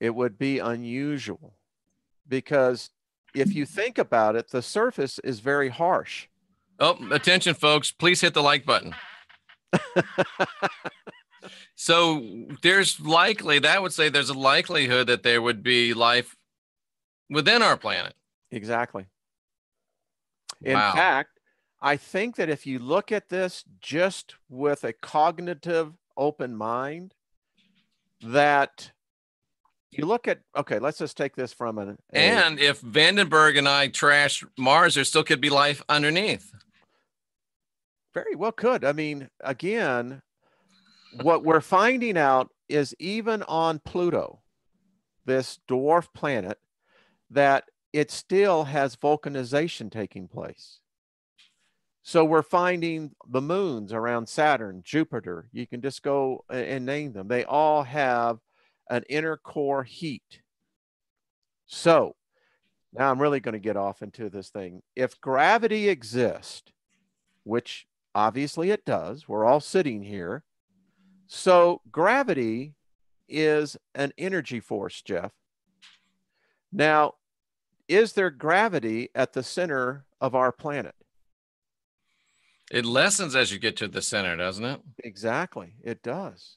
B: It would be unusual because if you think about it, the surface is very harsh.
A: Oh, attention, folks. Please hit the like button. So there's that would say there's a likelihood that there would be life within our planet.
B: Exactly.
A: Wow.
B: In fact, I think that if you look at this just with a cognitive open mind, that you look at, okay, let's just take this from
A: and if Vandenberg and I trash Mars, there still could be life underneath.
B: Very well could. I mean, again, what we're finding out is even on Pluto, this dwarf planet, that it still has volcanization taking place. So we're finding the moons around Saturn, Jupiter. You can just go and name them. They all have an inner core heat. So now I'm really going to get off into this thing. If gravity exists, which obviously it does, we're all sitting here. So gravity is an energy force, Jeff. Now, is there gravity at the center of our planet?
A: It lessens as you get to the center, doesn't it?
B: Exactly. It does.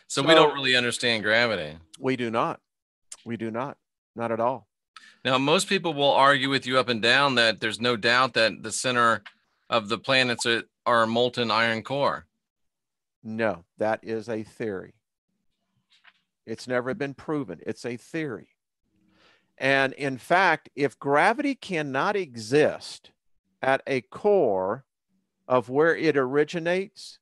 A: So we don't really understand gravity. We
B: do not. We do not. Not at all.
A: Now, most people will argue with you up and down that there's no doubt that the center of the planets are a molten iron core.
B: No, that is a theory. It's never been proven. It's a theory. And in fact, if gravity cannot exist at a core of where it originates,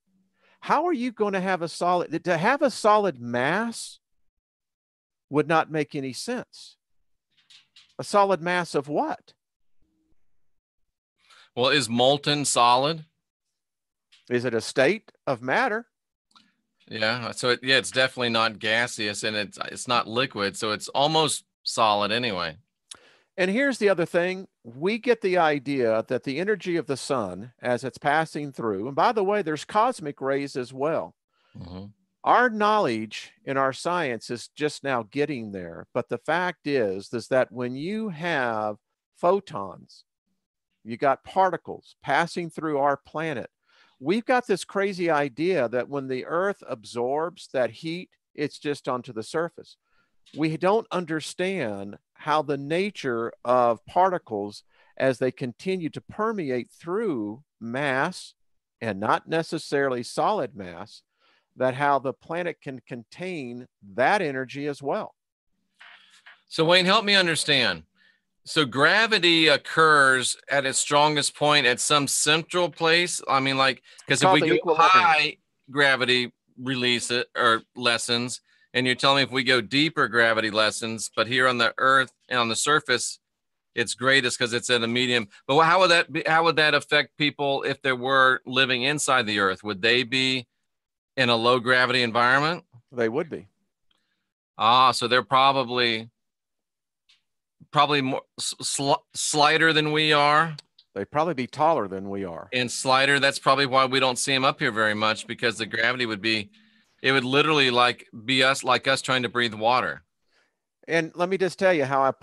B: how are you going to have a solid, to have a solid mass would not make any sense. A solid mass of what?
A: Well, is molten solid?
B: Is it a state of matter?
A: Yeah. So it's definitely not gaseous, and it's not liquid. So it's almost solid anyway.
B: And here's the other thing. We get the idea that the energy of the sun as it's passing through, and by the way, there's cosmic rays as well.
A: Mm-hmm.
B: Our knowledge in our science is just now getting there. But the fact is that when you have photons, you got particles passing through our planet, we've got this crazy idea that when the Earth absorbs that heat, it's just onto the surface. We don't understand how the nature of particles, as they continue to permeate through mass and not necessarily solid mass, that how the planet can contain that energy as well.
A: So Wayne, help me understand. So gravity occurs at its strongest point at some central place. I mean, like, because if we go high, gravity release it or lessens, and you're telling me if we go deeper, gravity lessens. But here on the Earth and on the surface, it's greatest because it's at a medium. But how would that be? How would that affect people if they were living inside the Earth? Would they be in a low gravity environment?
B: They would be.
A: So they're probably more slighter than we are.
B: They'd probably be taller than we are.
A: And slighter, that's probably why we don't see them up here very much, because the gravity would be, it would literally be us trying to breathe water.
B: And let me just tell you how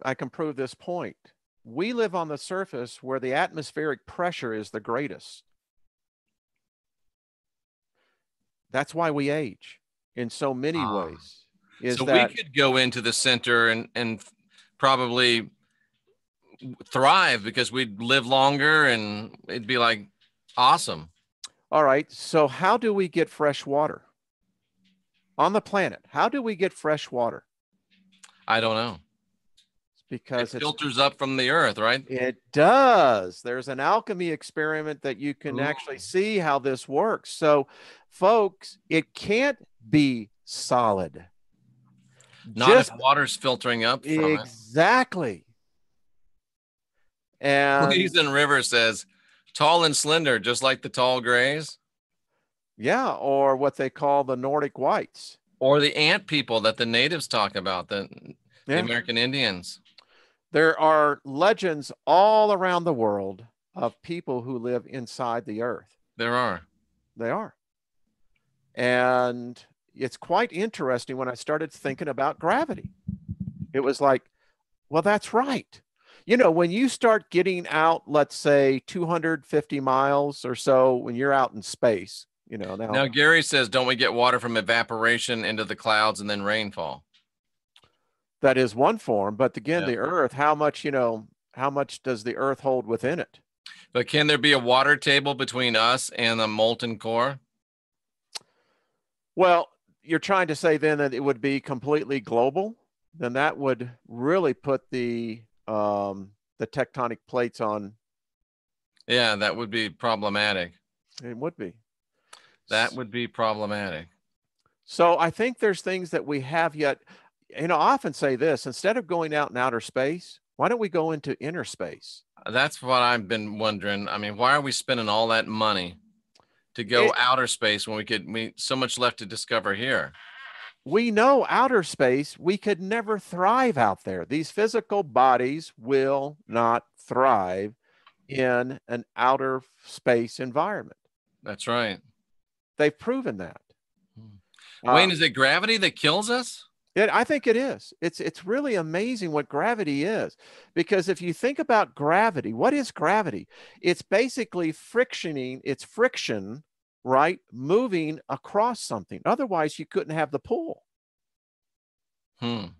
B: I can prove this point. We live on the surface where the atmospheric pressure is the greatest. That's why we age in so many ways.
A: So we could go into the center and probably thrive because we'd live longer and it'd be like awesome.
B: All right. So how do we get fresh water on the planet? How do we get fresh water?
A: I don't know.
B: Because
A: it filters up from the Earth, right?
B: It does. There's an alchemy experiment that you can actually see how this works. So, folks, it can't be solid.
A: Not if water's filtering up from it.
B: Exactly. And
A: Pleasant River says, tall and slender, just like the tall grays.
B: Yeah, or what they call the Nordic whites.
A: Or the ant people that the natives talk about, the American Indians.
B: There are legends all around the world of people who live inside the Earth.
A: There are.
B: They are. And it's quite interesting when I started thinking about gravity. It was like, well, that's right. You know, when you start getting out, let's say 250 miles or so, when you're out in space, you know.
A: Now Gary says, don't we get water from evaporation into the clouds and then rainfall?
B: That is one form, but again, the Earth, how much does the Earth hold within it?
A: But can there be a water table between us and the molten core?
B: Well, you're trying to say then that it would be completely global? Then that would really put the tectonic plates on.
A: Yeah, that would be problematic.
B: It would be.
A: That would be problematic.
B: So I think there's things that we have yet. You know, I often say this, instead of going out in outer space, why don't we go into inner space?
A: That's what I've been wondering. I mean, why are we spending all that money to go outer space when we so much left to discover here?
B: We know outer space, we could never thrive out there. These physical bodies will not thrive in an outer space environment.
A: That's right.
B: They've proven that.
A: Wayne, is it gravity that kills us?
B: I think it is. It's really amazing what gravity is, because if you think about gravity, what is gravity? It's basically it's friction, right? Moving across something. Otherwise, you couldn't have the pull.
A: And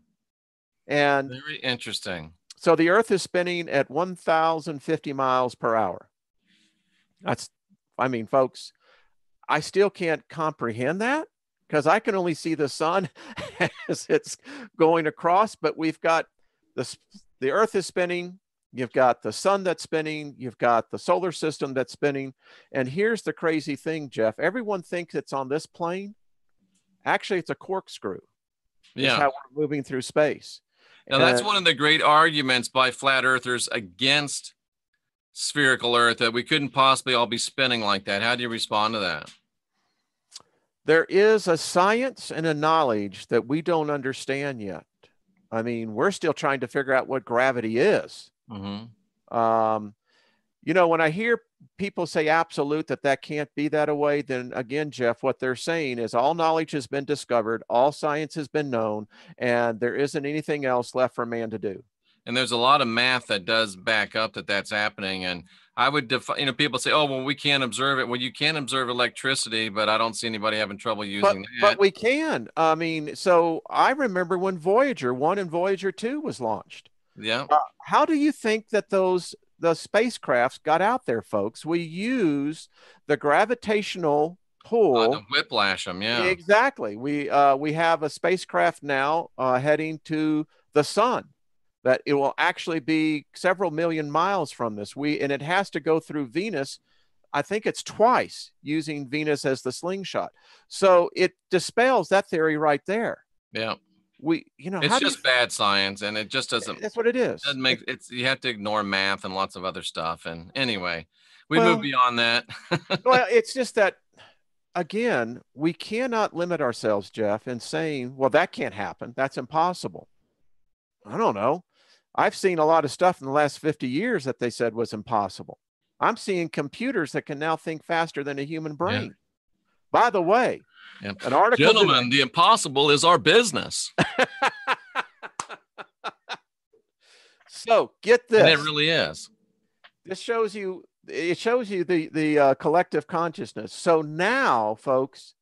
A: very interesting.
B: So the Earth is spinning at 1,050 miles per hour. Folks, I still can't comprehend that, because I can only see the sun as it's going across, but we've got the Earth is spinning, you've got the sun that's spinning, you've got the solar system that's spinning. And here's the crazy thing, Jeff. Everyone thinks it's on this plane. Actually, it's a corkscrew. Yeah. It's how we're moving through space.
A: Now, that's one of the great arguments by flat earthers against spherical Earth, that we couldn't possibly all be spinning like that. How do you respond to that?
B: There is a science and a knowledge that we don't understand yet. I mean, we're still trying to figure out what gravity is. You know, when I hear people say absolute, that can't be that way, then again, Jeff, what they're saying is all knowledge has been discovered, all science has been known, and there isn't anything else left for man to do.
A: And there's a lot of math that does back up that that's happening. And I would define, you know, people say, oh, well, we can't observe it. Well, you can observe electricity, but I don't see anybody having trouble using that.
B: But we can. I mean, so I remember when Voyager 1 and Voyager 2 was launched.
A: Yeah.
B: How do you think that the spacecrafts got out there, folks? We use the gravitational pull.
A: To whiplash them, yeah.
B: Exactly. We have a spacecraft now heading to the sun, that it will actually be several million miles from this. And it has to go through Venus. I think it's twice, using Venus as the slingshot. So it dispels that theory right there.
A: Yeah.
B: It's
A: just bad science, and it just doesn't.
B: That's what it is.
A: Doesn't make you have to ignore math and lots of other stuff. And anyway, we move beyond that.
B: Well, it's just that, again, we cannot limit ourselves, Jeff, in saying, well, that can't happen. That's impossible. I don't know. I've seen a lot of stuff in the last 50 years that they said was impossible. I'm seeing computers that can now think faster than a human brain. Yeah. By the way, an article.
A: Gentlemen, the impossible is our business.
B: So get this.
A: And it really is.
B: This shows you. It shows you the collective consciousness. So now, folks,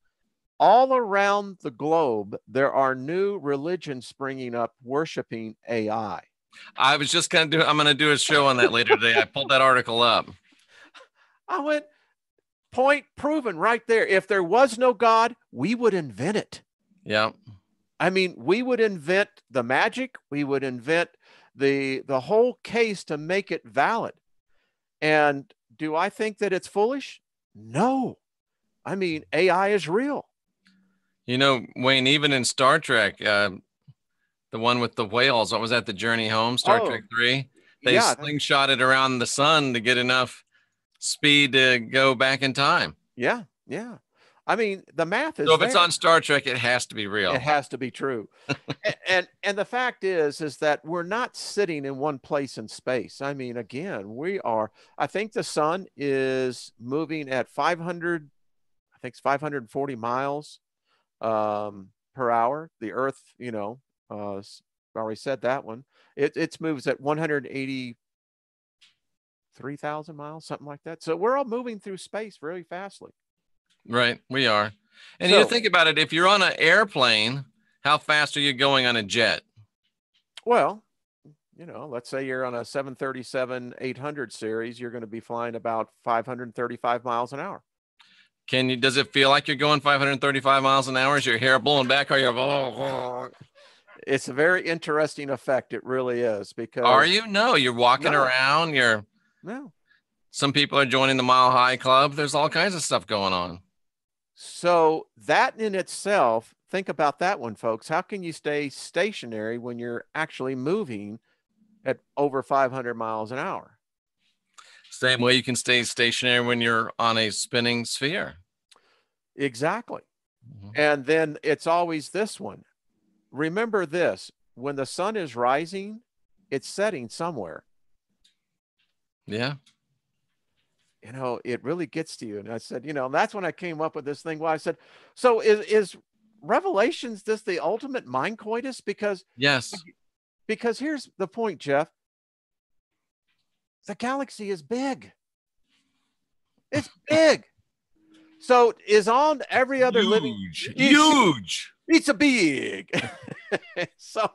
B: all around the globe, there are new religions springing up worshiping AI.
A: I was just I'm going to do a show on that later today. I pulled that article up.
B: I went, point proven right there. If there was no God, we would invent it.
A: Yeah.
B: I mean, we would invent the magic. We would invent the whole case to make it valid. And do I think that it's foolish? No. I mean, AI is real.
A: You know, Wayne, even in Star Trek, the one with the whales, what was that, The Journey Home, Star Trek 3? They slingshotted around the sun to get enough speed to go back in time.
B: Yeah, yeah. I mean, the math is
A: so if it's on Star Trek, it has to be real.
B: It has to be true. and the fact is that we're not sitting in one place in space. I mean, again, I think the sun is moving at 540 miles per hour. The Earth, already said that one. It moves at 183,000 miles, something like that. So we're all moving through space very fastly.
A: Right, we are. And you think about it, if you're on an airplane, how fast are you going on a jet?
B: Well, let's say you're on a 737-800 series, you're going to be flying about 535 miles an hour.
A: Does it feel like you're going 535 miles an hour? Is your hair blowing back? Are you?
B: It's a very interesting effect. It really is. Because
A: are you? No, you're walking around.
B: No.
A: Some people are joining the Mile High Club. There's all kinds of stuff going on.
B: So that in itself, think about that one, folks. How can you stay stationary when you're actually moving at over 500 miles an hour?
A: Same way you can stay stationary when you're on a spinning sphere.
B: Exactly. Mm-hmm. And then it's always this one. Remember this, when the sun is rising, it's setting somewhere.
A: Yeah.
B: It really gets to you. And I said, that's when I came up with this thing. Well, I said, so is Revelations this the ultimate mind coitus? Because
A: yes.
B: Because here's the point, Jeff. The galaxy is big. It's big. So is on every other living.
A: Huge.
B: It's a big. So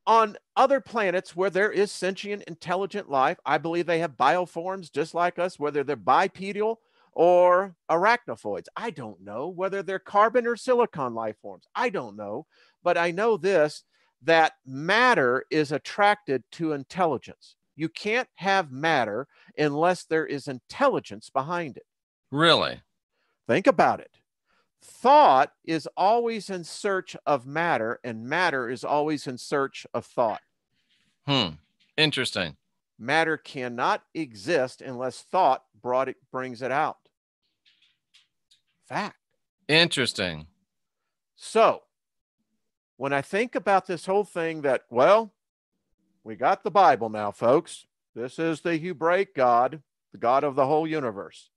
B: on other planets where there is sentient, intelligent life, I believe they have bioforms just like us, whether they're bipedal or arachnoids. I don't know whether they're carbon or silicon life forms. I don't know. But I know this, that matter is attracted to intelligence. You can't have matter unless there is intelligence behind it.
A: Really?
B: Think about it. Thought is always in search of matter, and matter is always in search of thought.
A: Interesting.
B: Matter cannot exist unless thought brings it out. Fact.
A: Interesting.
B: So when I think about this whole thing that, well, we got the Bible now, folks. This is the Hebraic God, the God of the whole universe.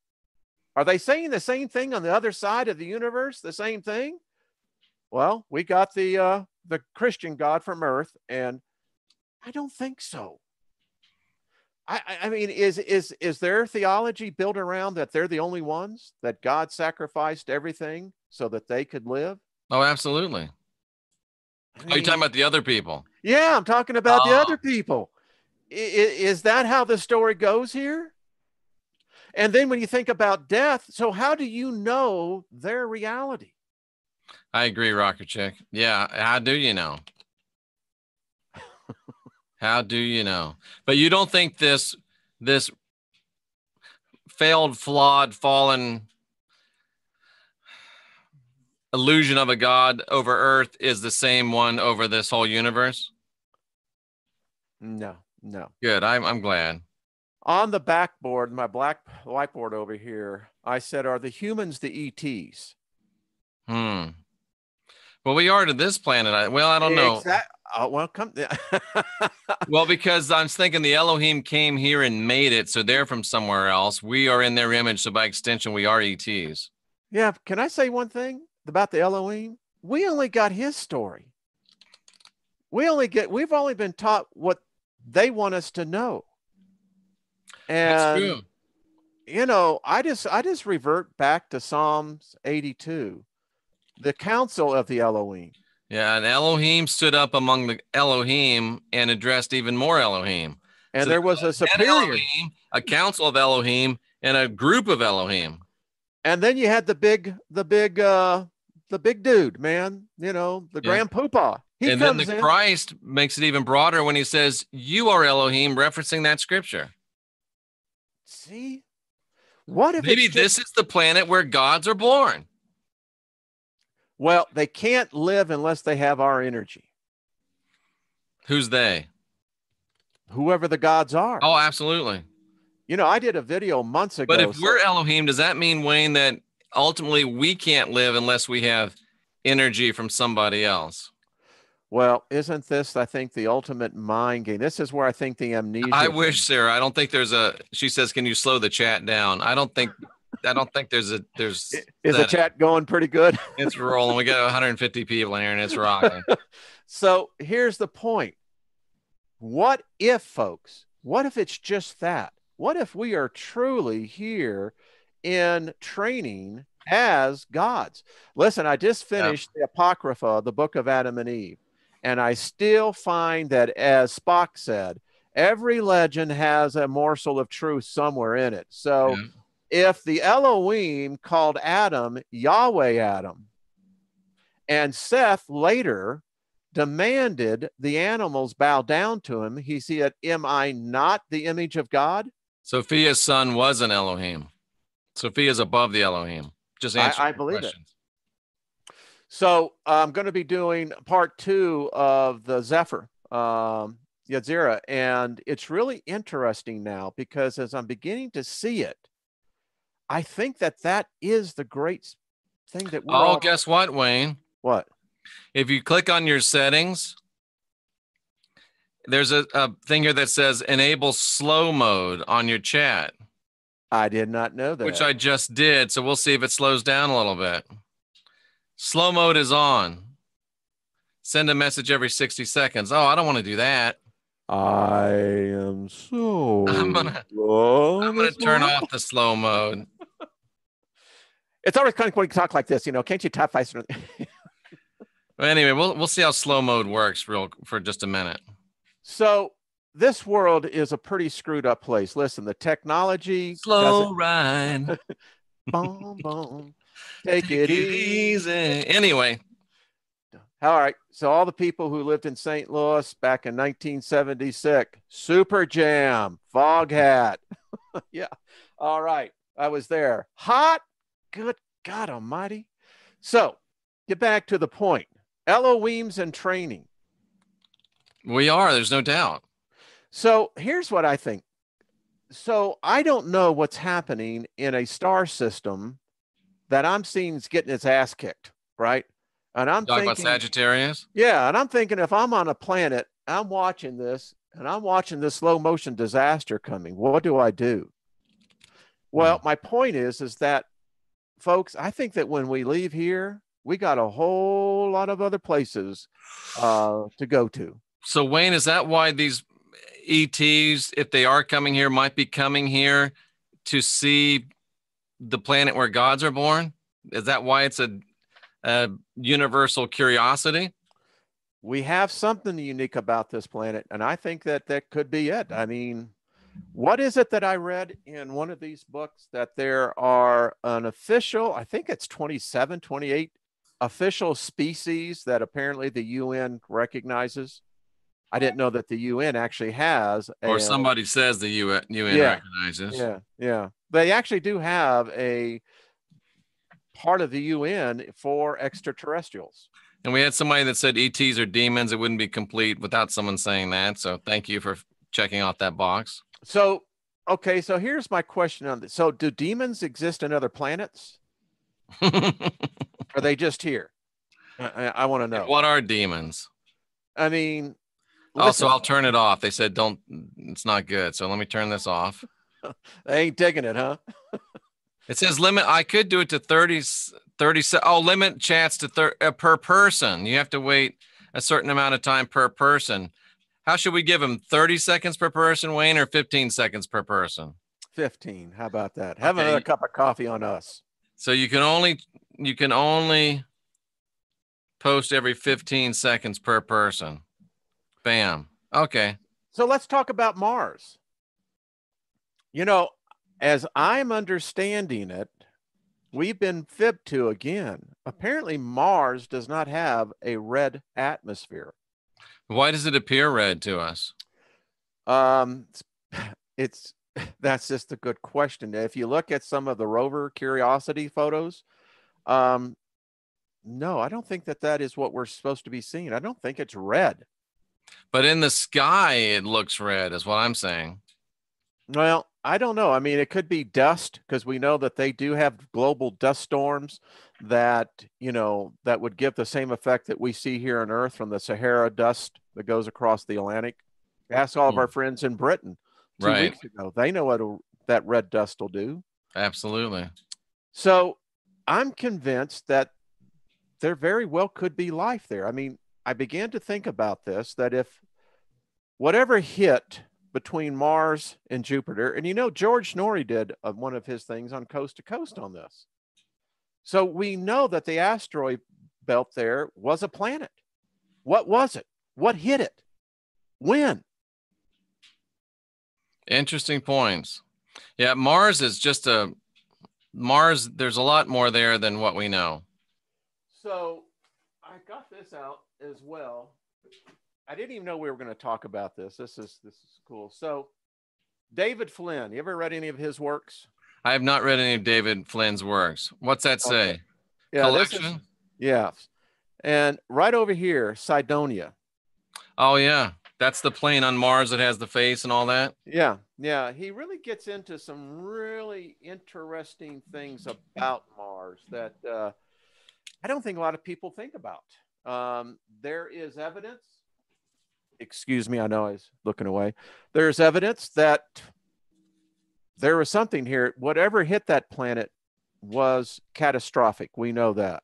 B: Are they saying the same thing on the other side of the universe? The same thing? Well, we got the Christian God from earth, and I don't think so. I mean, is their theology built around that they're the only ones, that God sacrificed everything so that they could live?
A: Oh, absolutely. Are you talking about the other people?
B: Yeah, I'm talking about the other people. Is that how the story goes here? And then when you think about death, so how do you know their reality?
A: I agree, Rocker Chick. Yeah, how do you know? How do you know? But you don't think this failed, flawed, fallen illusion of a God over Earth is the same one over this whole universe?
B: No.
A: Good. I'm glad.
B: On the backboard, my black whiteboard over here, I said, are the humans the ETs?
A: Well, we are to this planet. I don't know.
B: Well, come.
A: Well, because I'm thinking the Elohim came here and made it, so they're from somewhere else. We are in their image, so by extension, we are ETs.
B: Yeah. Can I say one thing about the Elohim? We only got his story. We've only been taught what they want us to know. And,
A: that's true.
B: You know, I just revert back to Psalms 82, the council of the Elohim.
A: Yeah, and Elohim stood up among the Elohim and addressed even more Elohim.
B: And so there was a superior
A: Elohim, a council of Elohim, and a group of Elohim.
B: And then you had the big dude, man. You know, the Grand Poopah.
A: And then Christ makes it even broader when he says, "You are Elohim," referencing that scripture.
B: See, what if
A: maybe this is the planet where gods are born?
B: Well, they can't live unless they have our energy.
A: Who's they?
B: Whoever the gods are.
A: Oh, absolutely.
B: You know, I did a video months ago.
A: But if we're Elohim, does that mean, Wayne, that ultimately we can't live unless we have energy from somebody else?
B: Well, isn't this, I think, the ultimate mind game? This is where I think the amnesia.
A: I wish, Sarah. I don't think there's she says, can you slow the chat down? I don't think there's. Is
B: the chat going pretty good?
A: It's rolling. We got 150 people in here and it's rocking.
B: So here's the point. What if, folks, what if it's just that? What if we are truly here in training as gods? Listen, I just finished the Apocrypha, the book of Adam and Eve. And I still find that, as Spock said, every legend has a morsel of truth somewhere in it. So if the Elohim called Adam Yahweh Adam, and Seth later demanded the animals bow down to him, he said, am I not the image of God?
A: Sophia's son was an Elohim. Sophia's above the Elohim. Just answer
B: I believe questions. It. So I'm going to be doing part 2 of the Zephyr, Yetzirah, and it's really interesting now because as I'm beginning to see it, I think that is the great thing that we're all...
A: guess what, Wayne?
B: What?
A: If you click on your settings, there's a thing here that says enable slow mode on your chat.
B: I did not know that.
A: Which I just did, so we'll see if it slows down a little bit. Slow mode is on. Send a message every 60 seconds. Oh, I don't want to do that.
B: I am so...
A: I'm gonna turn off the slow mode.
B: It's always kind of when you talk like this, you know, can't you tap faster?
A: Well, anyway, we'll see how slow mode works for just a minute.
B: So this world is a pretty screwed up place. Listen, the technology...
A: Slow ride.
B: Boom, boom. Take it easy.
A: Anyway.
B: All right. So all the people who lived in St. Louis back in 1976, Super Jam, Foghat. Yeah. All right. I was there. Hot. Good God almighty. So get back to the point. Elohim's in training.
A: We are, there's no doubt.
B: So here's what I think. So I don't know what's happening in a star system that I'm seeing is getting its ass kicked, right? And I'm
A: Talk about
B: thinking,
A: Sagittarius?
B: yeah, and I'm thinking if I'm on a planet, I'm watching this and I'm watching this slow motion disaster coming. What do I do? Well, my point is that, folks, I think that when we leave here, we got a whole lot of other places to go to.
A: So, Wayne, is that why these ETs, if they are coming here, might be coming here to see the planet where gods are born? Is that why it's a universal curiosity?
B: We have something unique about this planet, and I think that that could be it. I mean, what is it that I read in one of these books, that there are an official, I think it's 27, 28 official species that apparently the UN recognizes? I didn't know that the UN actually has
A: Or somebody says the UN recognizes.
B: Yeah. They actually do have a part of the UN for extraterrestrials.
A: And we had somebody that said ETs are demons. It wouldn't be complete without someone saying that. So thank you for checking off that box.
B: So, okay, so here's my question on this. So do demons exist in other planets? Are they just here? I want to know.
A: What are demons?
B: I mean,
A: also, I'll turn it off. They said don't, it's not good. So let me turn this off.
B: They ain't digging it, huh?
A: It says limit. I could do it to 30. Oh, limit chats to per person. You have to wait a certain amount of time per person. How should we give them? 30 seconds per person, Wayne, or 15 seconds per person?
B: 15. How about that? Have another cup of coffee on us.
A: So you can only post every 15 seconds per person. Bam. Okay.
B: So let's talk about Mars. You know, as I'm understanding it, we've been fibbed to again. Apparently, Mars does not have a red atmosphere.
A: Why does it appear red to us?
B: That's just a good question. If you look at some of the rover Curiosity photos, no, I don't think that is what we're supposed to be seeing. I don't think it's red.
A: But in the sky, it looks red, is what I'm saying.
B: Well, I don't know. I mean, it could be dust, because we know that they do have global dust storms that, you know, that would give the same effect that we see here on Earth from the Sahara dust that goes across the Atlantic. Ask all of our friends in Britain 2 weeks ago. They know what that red dust will do.
A: Absolutely.
B: So I'm convinced that there very well could be life there. I mean, I began to think about this, that if whatever hit between Mars and Jupiter, and you know, George Norrie did one of his things on Coast to Coast on this. So we know that the asteroid belt there was a planet. What was it? What hit it? When?
A: Interesting points. Yeah, Mars is just Mars, there's a lot more there than what we know.
B: So I got this out as well. I didn't even know we were going to talk about this. This is cool. So David Flynn, you ever read any of his works?
A: I have not read any of David Flynn's works. What's that say? Okay.
B: Yeah, collection? Yeah. And right over here, Cydonia.
A: Oh, yeah. That's the plane on Mars that has the face and all that?
B: Yeah. Yeah. He really gets into some really interesting things about Mars that I don't think a lot of people think about. There is evidence. Excuse me, I know I was looking away. There's evidence that there was something here. Whatever hit that planet was catastrophic. We know that.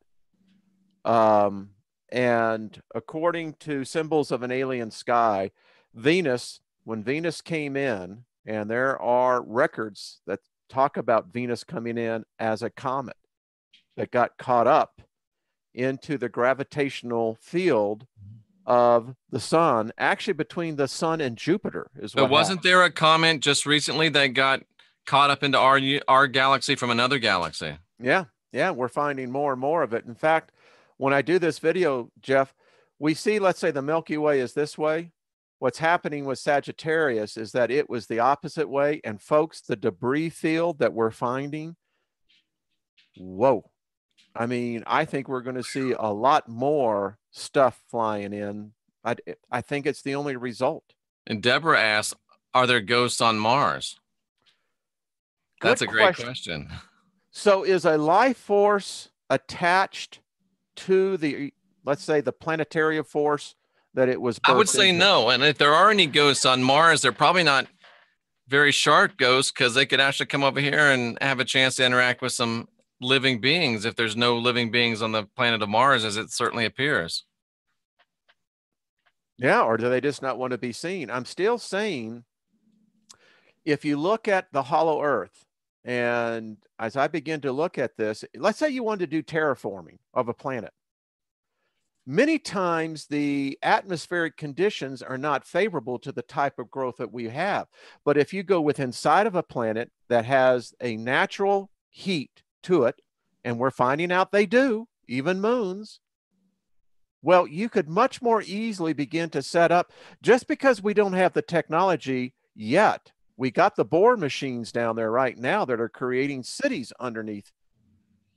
B: And according to Symbols of an Alien Sky, Venus, when Venus came in, and there are records that talk about Venus coming in as a comet that got caught up into the gravitational field of the sun, actually between the sun and Jupiter is what.
A: But wasn't there a comment just recently that got caught up into our galaxy from another galaxy?
B: Yeah, we're finding more and more of it. In fact, when I do this video, Jeff, we see, let's say the Milky Way is this way. What's happening with Sagittarius is that it was the opposite way. And folks, the debris field that we're finding, whoa. I mean, I think we're going to see a lot more stuff flying in. I think it's the only result.
A: And Deborah asks, are there ghosts on Mars? That's
B: Good
A: a great
B: question.
A: question.
B: So is a life force attached to the, let's say, the planetary force that it was birthed
A: I would say
B: into?
A: no. And if there are any ghosts on Mars, they're probably not very sharp ghosts, because they could actually come over here and have a chance to interact with some living beings if there's no living beings on the planet of Mars, as it certainly appears.
B: Yeah, or do they just not want to be seen? I'm still saying, if you look at the hollow earth, and as I begin to look at this, let's say you wanted to do terraforming of a planet. Many times the atmospheric conditions are not favorable to the type of growth that we have. But if you go with inside of a planet that has a natural heat to it, and we're finding out they do, even moons, well, you could much more easily begin to set up, just because we don't have the technology yet. We got the Bohr machines down there right now that are creating cities underneath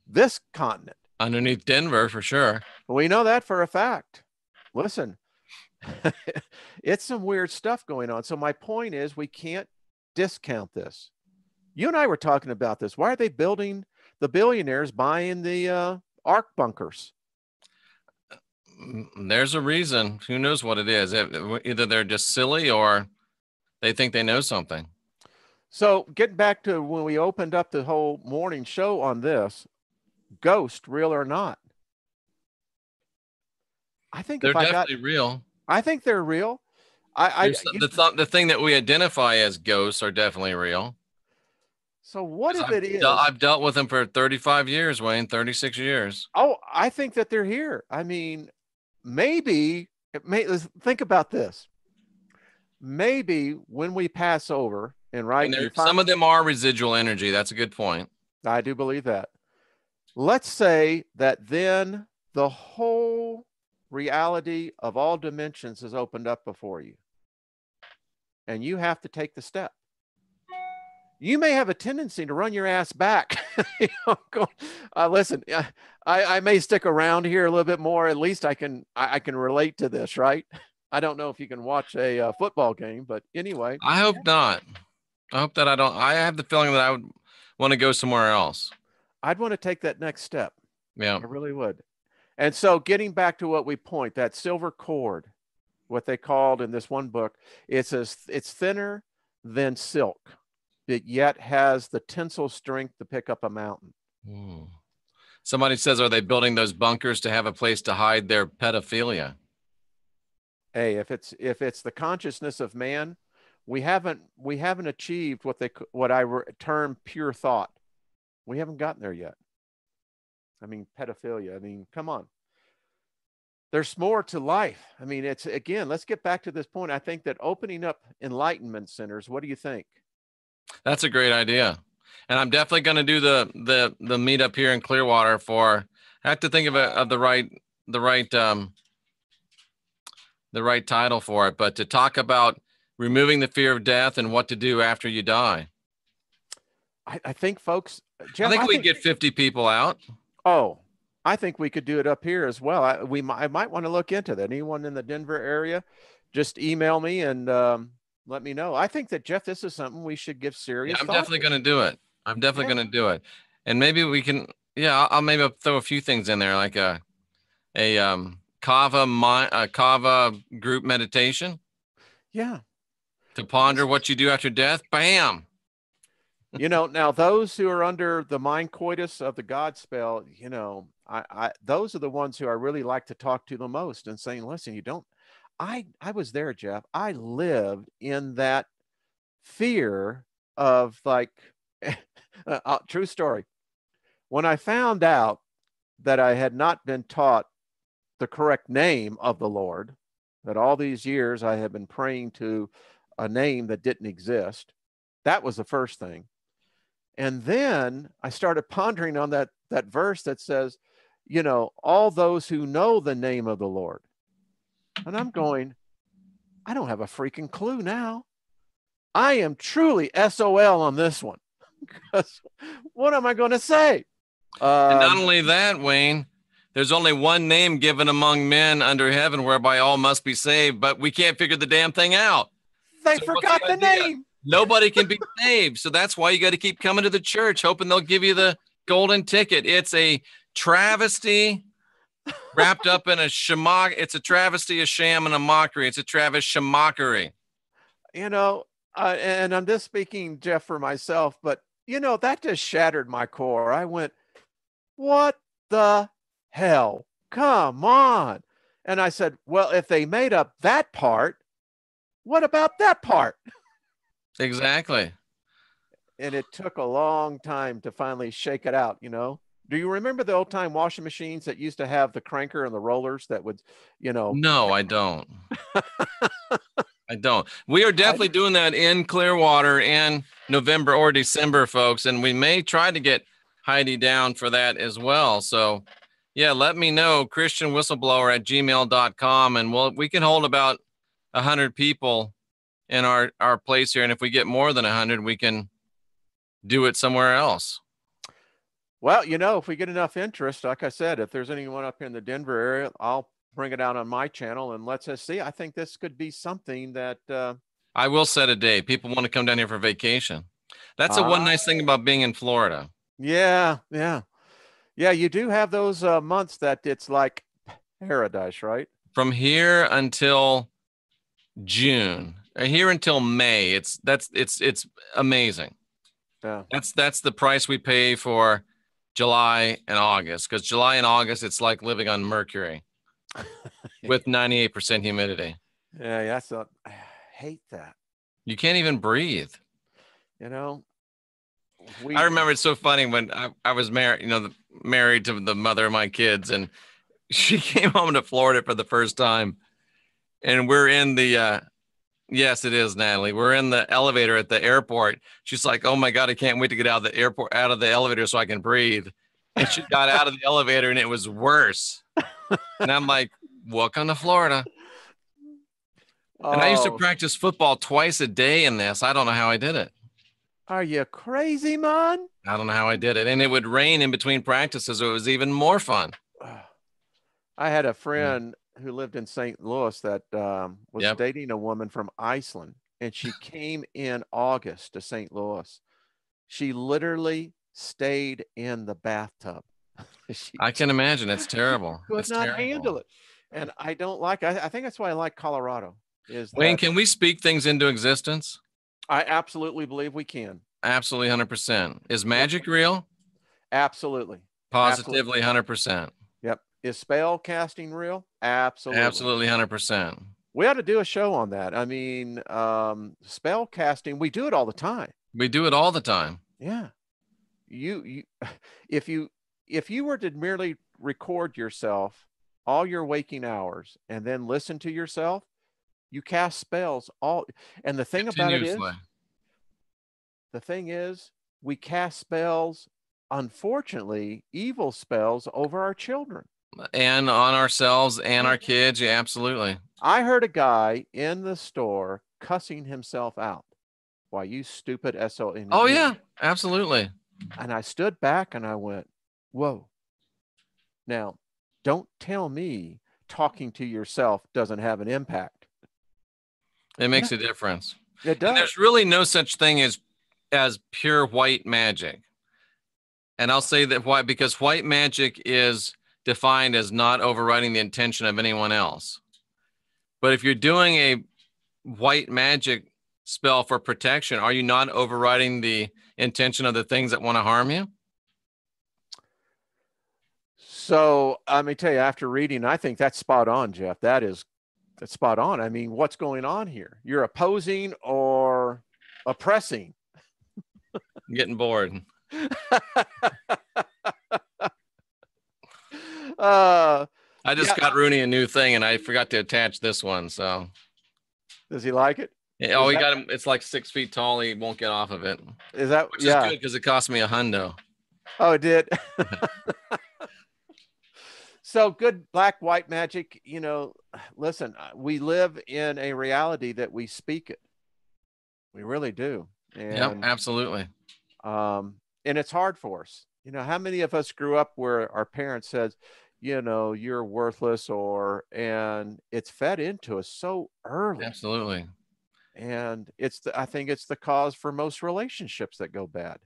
B: this continent.
A: Underneath Denver, for sure.
B: We know that for a fact. Listen, it's some weird stuff going on. So my point is, we can't discount this. You and I were talking about this. Why are they building, the billionaires buying the arc bunkers?
A: There's a reason. Who knows what it is? Either they're just silly or they think they know something.
B: So getting back to when we opened up the whole morning show on this, ghost, real or not? I think
A: They're definitely real.
B: I think they're real.
A: The thing that we identify as ghosts are definitely real.
B: So what if it is?
A: I've dealt with them for 35 years, Wayne, 36 years.
B: Oh, I think that they're here. I mean, maybe, let's think about this. Maybe when we pass over and
A: some of them are residual energy. That's a good point.
B: I do believe that. Let's say that then the whole reality of all dimensions is opened up before you, and you have to take the step. You may have a tendency to run your ass back. Listen, I may stick around here a little bit more. At least I can relate to this, right? I don't know if you can watch a football game, but anyway.
A: I hope not. I hope that I have the feeling that I would want to go somewhere else.
B: I'd want to take that next step.
A: Yeah.
B: I really would. And so getting back to what we point, that silver cord, what they called in this one book, it's thinner than silk, but yet has the tensile strength to pick up a mountain.
A: Somebody says, are they building those bunkers to have a place to hide their pedophilia?
B: Hey, if it's the consciousness of man, we haven't achieved what I term pure thought. We haven't gotten there yet. I mean, pedophilia. I mean, come on. There's more to life. I mean, it's, again, let's get back to this point. I think that opening up enlightenment centers, what do you think?
A: That's a great idea. And I'm definitely going to do the meetup here in Clearwater I have to think of the right title for it, but to talk about removing the fear of death and what to do after you die.
B: I think, folks, Jeff,
A: I think we get 50 people out.
B: Oh, I think we could do it up here as well. I might want to look into that. Anyone in the Denver area, just email me and let me know. I think that, Jeff, this is something we should give serious thought.
A: I'm definitely going to do it. I'm definitely going to do it. And maybe we can, I'll maybe throw a few things in there, like a Kava group meditation.
B: Yeah.
A: To ponder what you do after death. Bam.
B: Now those who are under the mind coitus of the God spell, those are the ones who I really like to talk to the most and saying, listen, I was there, Jeff. I lived in that fear of, like, true story. When I found out that I had not been taught the correct name of the Lord, that all these years I had been praying to a name that didn't exist, that was the first thing. And then I started pondering on that verse that says, all those who know the name of the Lord. And I'm going, I don't have a freaking clue now. I am truly SOL on this one. Because what am I going to say?
A: And not only that, Wayne, there's only one name given among men under heaven whereby all must be saved, but we can't figure the damn thing out.
B: They
A: So what's
B: forgot the
A: idea?
B: name.
A: Nobody can be saved. So that's why you got to keep coming to the church, hoping they'll give you the golden ticket. It's a travesty wrapped up in a shamak. It's a travesty, a sham, and a mockery. It's a shamakery.
B: You know, and I'm just speaking, Jeff, for myself, but you know, that just shattered my core. I went, what the hell? Come on. And I said, well, if they made up that part, what about that part?
A: Exactly.
B: And it took a long time to finally shake it out, you know? Do you remember the old time washing machines that used to have the cranker and the rollers that would, you know?
A: No, I don't. I don't. We are definitely doing that in Clearwater in November or December, folks. And we may try to get Heidi down for that as well. So yeah, let me know, christianwhistleblower@gmail.com. And we can hold about 100 people in our place here. And if we get more than 100, we can do it somewhere else.
B: Well, you know, if we get enough interest, like I said, if there's anyone up in the Denver area, I'll bring it out on my channel and let's see. I think this could be something that
A: I will set a day. People want to come down here for vacation. That's the one nice thing about being in Florida.
B: Yeah, yeah. Yeah, you do have those months that it's like paradise, right?
A: From here until June, here until May, it's amazing.
B: Yeah.
A: That's the price we pay for July and August, because July and August, it's like living on Mercury with 98% humidity.
B: Yeah, I hate that.
A: You can't even breathe.
B: You know,
A: I remember it's so funny when I was married, married to the mother of my kids, and she came home to Florida for the first time, and we're in the yes, it is, Natalie. We're in the elevator at the airport. She's like, "Oh my God, I can't wait to get out of the airport, out of the elevator so I can breathe." And she got out of the elevator and it was worse. And I'm like, "Welcome to Florida." And I used to practice football twice a day in this. I don't know how I did it.
B: Are you crazy, man?
A: I don't know how I did it. And it would rain in between practices, so it was even more fun.
B: I had a friend who lived in St. Louis that was dating a woman from Iceland, and she came in August to St. Louis. She literally stayed in the bathtub.
A: I can imagine. It's terrible.
B: Could not handle it. And I don't like, I think that's why I like Colorado.
A: Wayne, can we speak things into existence?
B: I absolutely believe we can.
A: Absolutely 100%. Is magic real?
B: Absolutely.
A: Positively 100%.
B: Yep. Is spell casting real? Absolutely.
A: Absolutely 100%.
B: We ought to do a show on that. I mean, spell casting, we do it all the time.
A: We do it all the time.
B: Yeah. If you were to merely record yourself all your waking hours and then listen to yourself, you cast spells all. And the thing about it is, we cast spells, unfortunately, evil spells over our children.
A: And on ourselves and our kids. Yeah, absolutely.
B: I heard a guy in the store cussing himself out. Why, you stupid SOL.
A: Oh, yeah, absolutely.
B: And I stood back and I went, whoa. Now, don't tell me talking to yourself doesn't have an impact.
A: It makes a difference.
B: It does.
A: And there's really no such thing as pure white magic. And I'll say that why, because white magic is defined as not overriding the intention of anyone else. But if you're doing a white magic spell for protection, are you not overriding the intention of the things that want to harm you?
B: So let me tell you, after reading, I think that's spot on, Jeff. That's spot on. I mean, what's going on here? You're opposing or oppressing.
A: I'm getting bored. I just got Rooney a new thing and I forgot to attach this one. So
B: does he like it?
A: Oh, he got him. It's like 6 feet tall. He won't get off of it.
B: Is that
A: which is good because it cost me $100.
B: Oh, it did. So good black white magic. You know, listen, we live in a reality that we speak it. We really do.
A: Yeah, absolutely.
B: And it's hard for us. You know, how many of us grew up where our parents said, you know, you're worthless, and it's fed into us so early.
A: Absolutely.
B: And I think it's the cause for most relationships that go bad.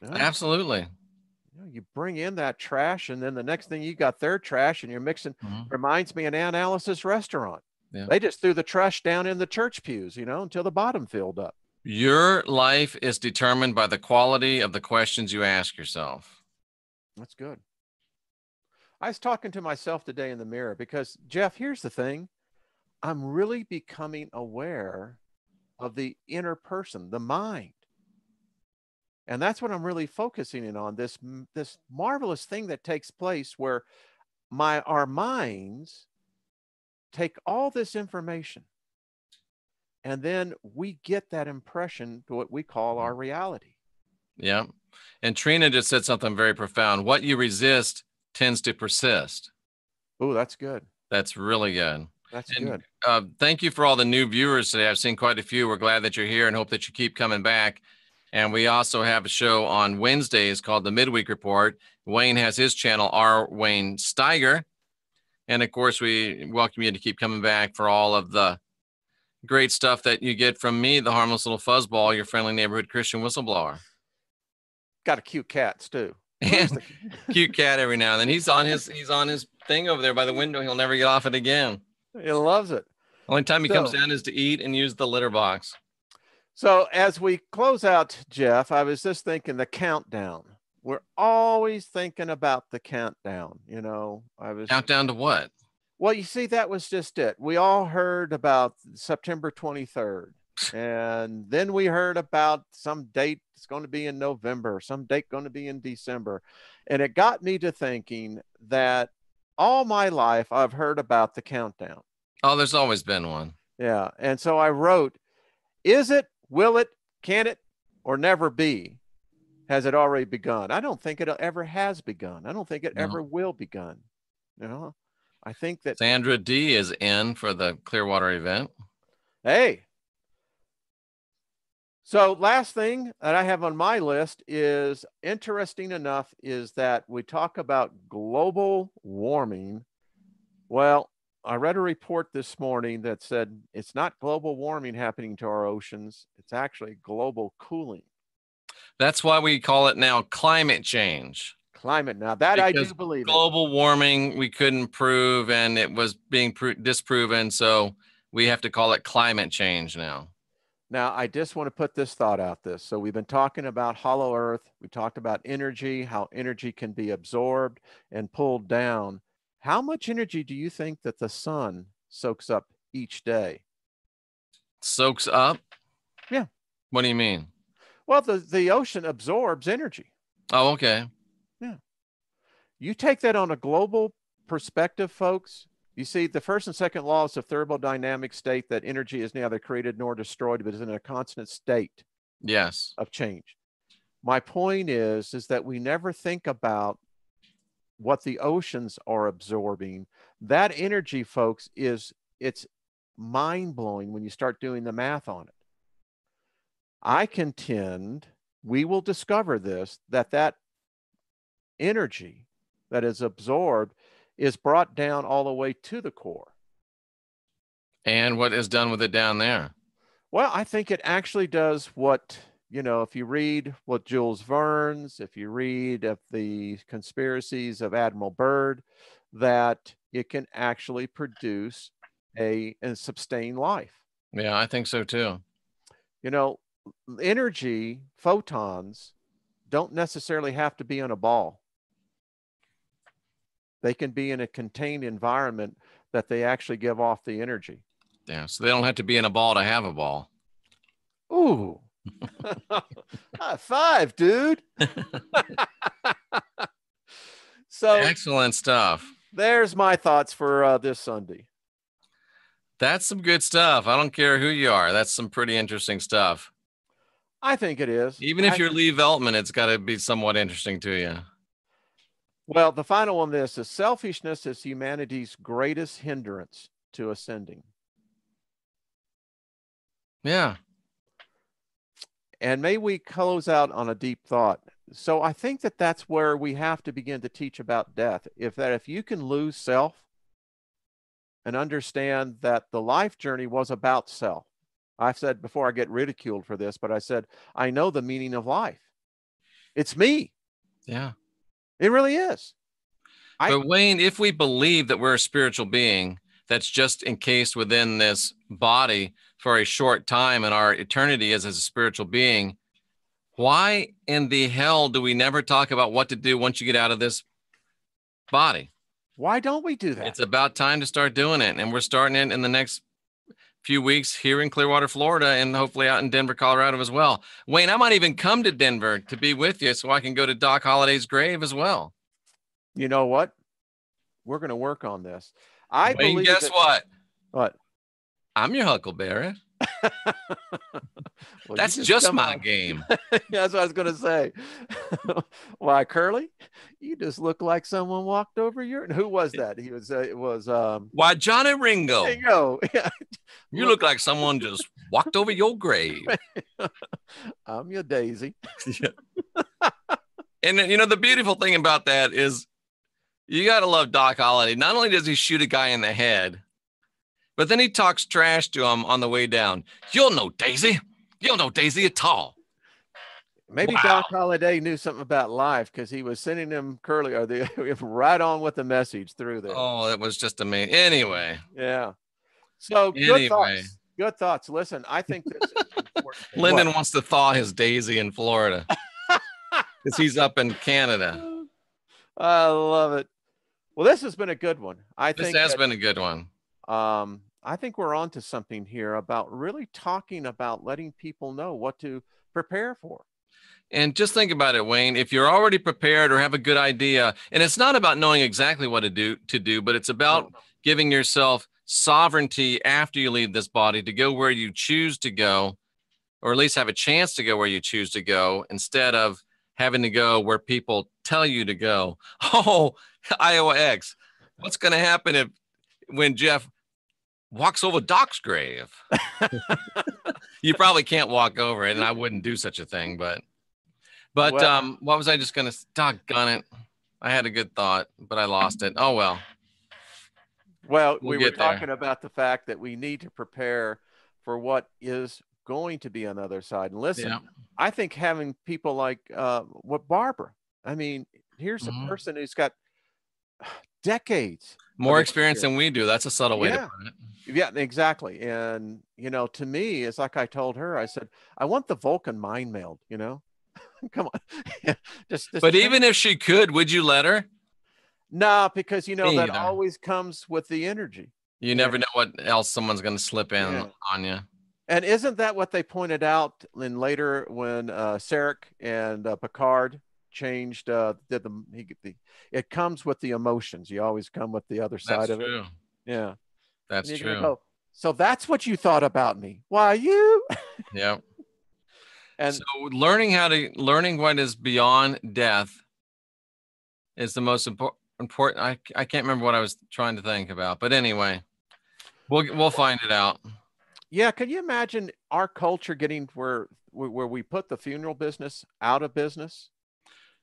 B: You know,
A: Absolutely.
B: you bring in that trash, and then the next thing you got their trash, and you're mixing. Reminds me of Aunt Alice's restaurant.
A: Yeah.
B: They just threw the trash down in the church pews, you know, until the bottom filled up.
A: Your life is determined by the quality of the questions you ask yourself.
B: That's good. I was talking to myself today in the mirror because, Jeff, here's the thing. I'm really becoming aware of the inner person, the mind. And that's what I'm really focusing in on, this marvelous thing that takes place where our minds take all this information, and then we get that impression to what we call our reality.
A: Yeah. And Trina just said something very profound. What you resist tends to persist.
B: Oh, that's good.
A: That's really good.
B: That's good.
A: Thank you for all the new viewers today. I've seen quite a few. We're glad that you're here and hope that you keep coming back. And we also have a show on Wednesdays called the Midweek Report. Wayne has his channel, R. Wayne Steiger. And of course, we welcome you to keep coming back for all of the great stuff that you get from me, the harmless little fuzzball, your friendly neighborhood Christian whistleblower.
B: Got a cute cat too.
A: And cute cat every now and then. He's on his thing over there by the window. He'll never get off it again.
B: He loves it.
A: Only time he comes down is to eat and use the litter box.
B: So as we close out, Jeff, I was just thinking the countdown. We're always thinking about the countdown. You know,
A: Countdown to what?
B: Well, you see, that was just it. We all heard about September 23rd. And then we heard about some date it's going to be in November, some date going to be in December. And it got me to thinking that all my life I've heard about the countdown.
A: Oh, there's always been one.
B: Yeah. And so I wrote, is it, will it, can it, or never be? Has it already begun? I don't think it ever has begun. I don't think it ever will begun. You know, I think that
A: Sandra D is in for the Clearwater event.
B: Hey. So last thing that I have on my list is interesting enough is that we talk about global warming. Well, I read a report this morning that said it's not global warming happening to our oceans. It's actually global cooling.
A: That's why we call it now climate change.
B: Climate. Now that because I do believe
A: global warming we couldn't prove, and it was being disproven. So we have to call it climate change now.
B: Now, I just want to put this thought out this. So we've been talking about hollow earth. We talked about energy, how energy can be absorbed and pulled down. How much energy do you think that the sun soaks up each day?
A: Soaks up?
B: Yeah.
A: What do you mean?
B: Well, the ocean absorbs energy.
A: Oh, okay.
B: Yeah. You take that on a global perspective, folks. You see, the first and second laws of thermodynamics state that energy is neither created nor destroyed, but is in a constant state of change. My point is that we never think about what the oceans are absorbing. That energy, folks, it's mind-blowing when you start doing the math on it. I contend we will discover this, that energy that is absorbed is brought down all the way to the core.
A: And what is done with it down there?
B: Well, I think it actually does what, you know, if you read what Jules Verne's, if you read of the conspiracies of Admiral Byrd, that it can actually produce and sustain life.
A: Yeah, I think so too.
B: You know, energy, photons, don't necessarily have to be in a ball. They can be in a contained environment that they actually give off the energy.
A: Yeah, so they don't have to be in a ball to have a ball.
B: Ooh. High five, dude. So
A: excellent stuff.
B: There's my thoughts for this Sunday.
A: That's some good stuff. I don't care who you are. That's some pretty interesting stuff.
B: I think it is.
A: Even if you're Lee Veltman, it's got to be somewhat interesting to you.
B: Well, the final one, this is selfishness is humanity's greatest hindrance to ascending.
A: Yeah.
B: And may we close out on a deep thought. So I think that that's where we have to begin to teach about death. If you can lose self and understand that the life journey was about self. I've said before, I get ridiculed for this, but I said, I know the meaning of life. It's me.
A: Yeah.
B: It really is.
A: But Wayne, if we believe that we're a spiritual being that's just encased within this body for a short time and our eternity is as a spiritual being, why in the hell do we never talk about what to do once you get out of this body?
B: Why don't we do that?
A: It's about time to start doing it. And we're starting it in the next few weeks here in Clearwater, Florida, and hopefully out in Denver, Colorado as well. Wayne, I might even come to Denver to be with you so I can go to Doc Holliday's grave as well.
B: You know what? We're going to work on this.
A: Wayne, guess what?
B: What?
A: I'm your Huckleberry.
B: Well,
A: that's just my game.
B: That's what I was going to say. Why, Curly? You just look like someone walked over your. And who was that? He was. It was.
A: Why, Johnny Ringo?
B: Ringo. Yeah.
A: You look like someone just walked over your grave.
B: I'm your Daisy.
A: And you know the beautiful thing about that is, you got to love Doc Holliday. Not only does he shoot a guy in the head, but then he talks trash to him on the way down. You'll know Daisy. You'll know Daisy at all.
B: Maybe wow. Doc Holliday knew something about life because he was sending him Curly or right on with the message through there.
A: Oh, it was just amazing. Anyway.
B: Yeah. So good thoughts. Good thoughts. Listen, I think this is important.
A: Lyndon wants to thaw his Daisy in Florida because he's up in Canada.
B: I love it. Well, this has been a good one.
A: This has been a good one.
B: I think we're on to something here about really talking about letting people know what to prepare for.
A: And just think about it, Wayne. If you're already prepared or have a good idea, and it's not about knowing exactly what to do, but it's about giving yourself sovereignty after you leave this body to go where you choose to go, or at least have a chance to go where you choose to go, instead of having to go where people tell you to go. Oh, Iowa X, what's going to happen when Jeff walks over Doc's grave? You probably can't walk over it, and I wouldn't do such a thing, but well, what was I just going to, doggone it. I had a good thought, but I lost it. Oh, well.
B: Well, we were talking about the fact that we need to prepare for what is going to be on the other side. And listen, I think having people like what Barbara, I mean, here's a person who's got decades
A: more experience than we do. That's a subtle way to put it.
B: Yeah, exactly. And, you know, to me, it's like I told her, I said, I want the Vulcan mind meld, you know, come on.
A: But even if she could, would you let her?
B: No, because, you know, that always comes with the energy.
A: You never know what else someone's going to slip in on you.
B: And isn't that what they pointed out in later when Sarek and Picard changed? It comes with the emotions. You always come with the other side of it. Yeah,
A: that's true.
B: Go, so that's what you thought about me. Why you?
A: Yeah. And so learning what is beyond death is the most important. I can't remember what I was trying to think about, but anyway, we'll find it out.
B: Yeah, can you imagine our culture getting where we put the funeral business out of business?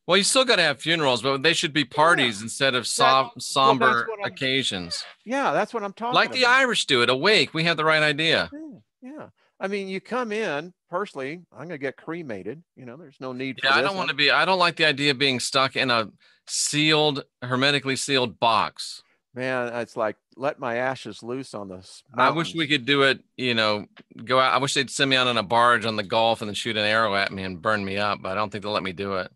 A: Well, you still got to have funerals, but they should be parties instead of somber occasions.
B: Yeah, that's what I'm talking
A: about.
B: Like
A: the Irish do it, a wake. We have the right idea.
B: Yeah. I mean, you come in, personally, I'm going to get cremated. You know, there's no need for this.
A: I don't like the idea of being stuck in a hermetically sealed box.
B: Man, it's like, let my ashes loose on this.
A: I wish we could do it, you know, go out. I wish they'd send me out on a barge on the Gulf and then shoot an arrow at me and burn me up, but I don't think they'll let me do it.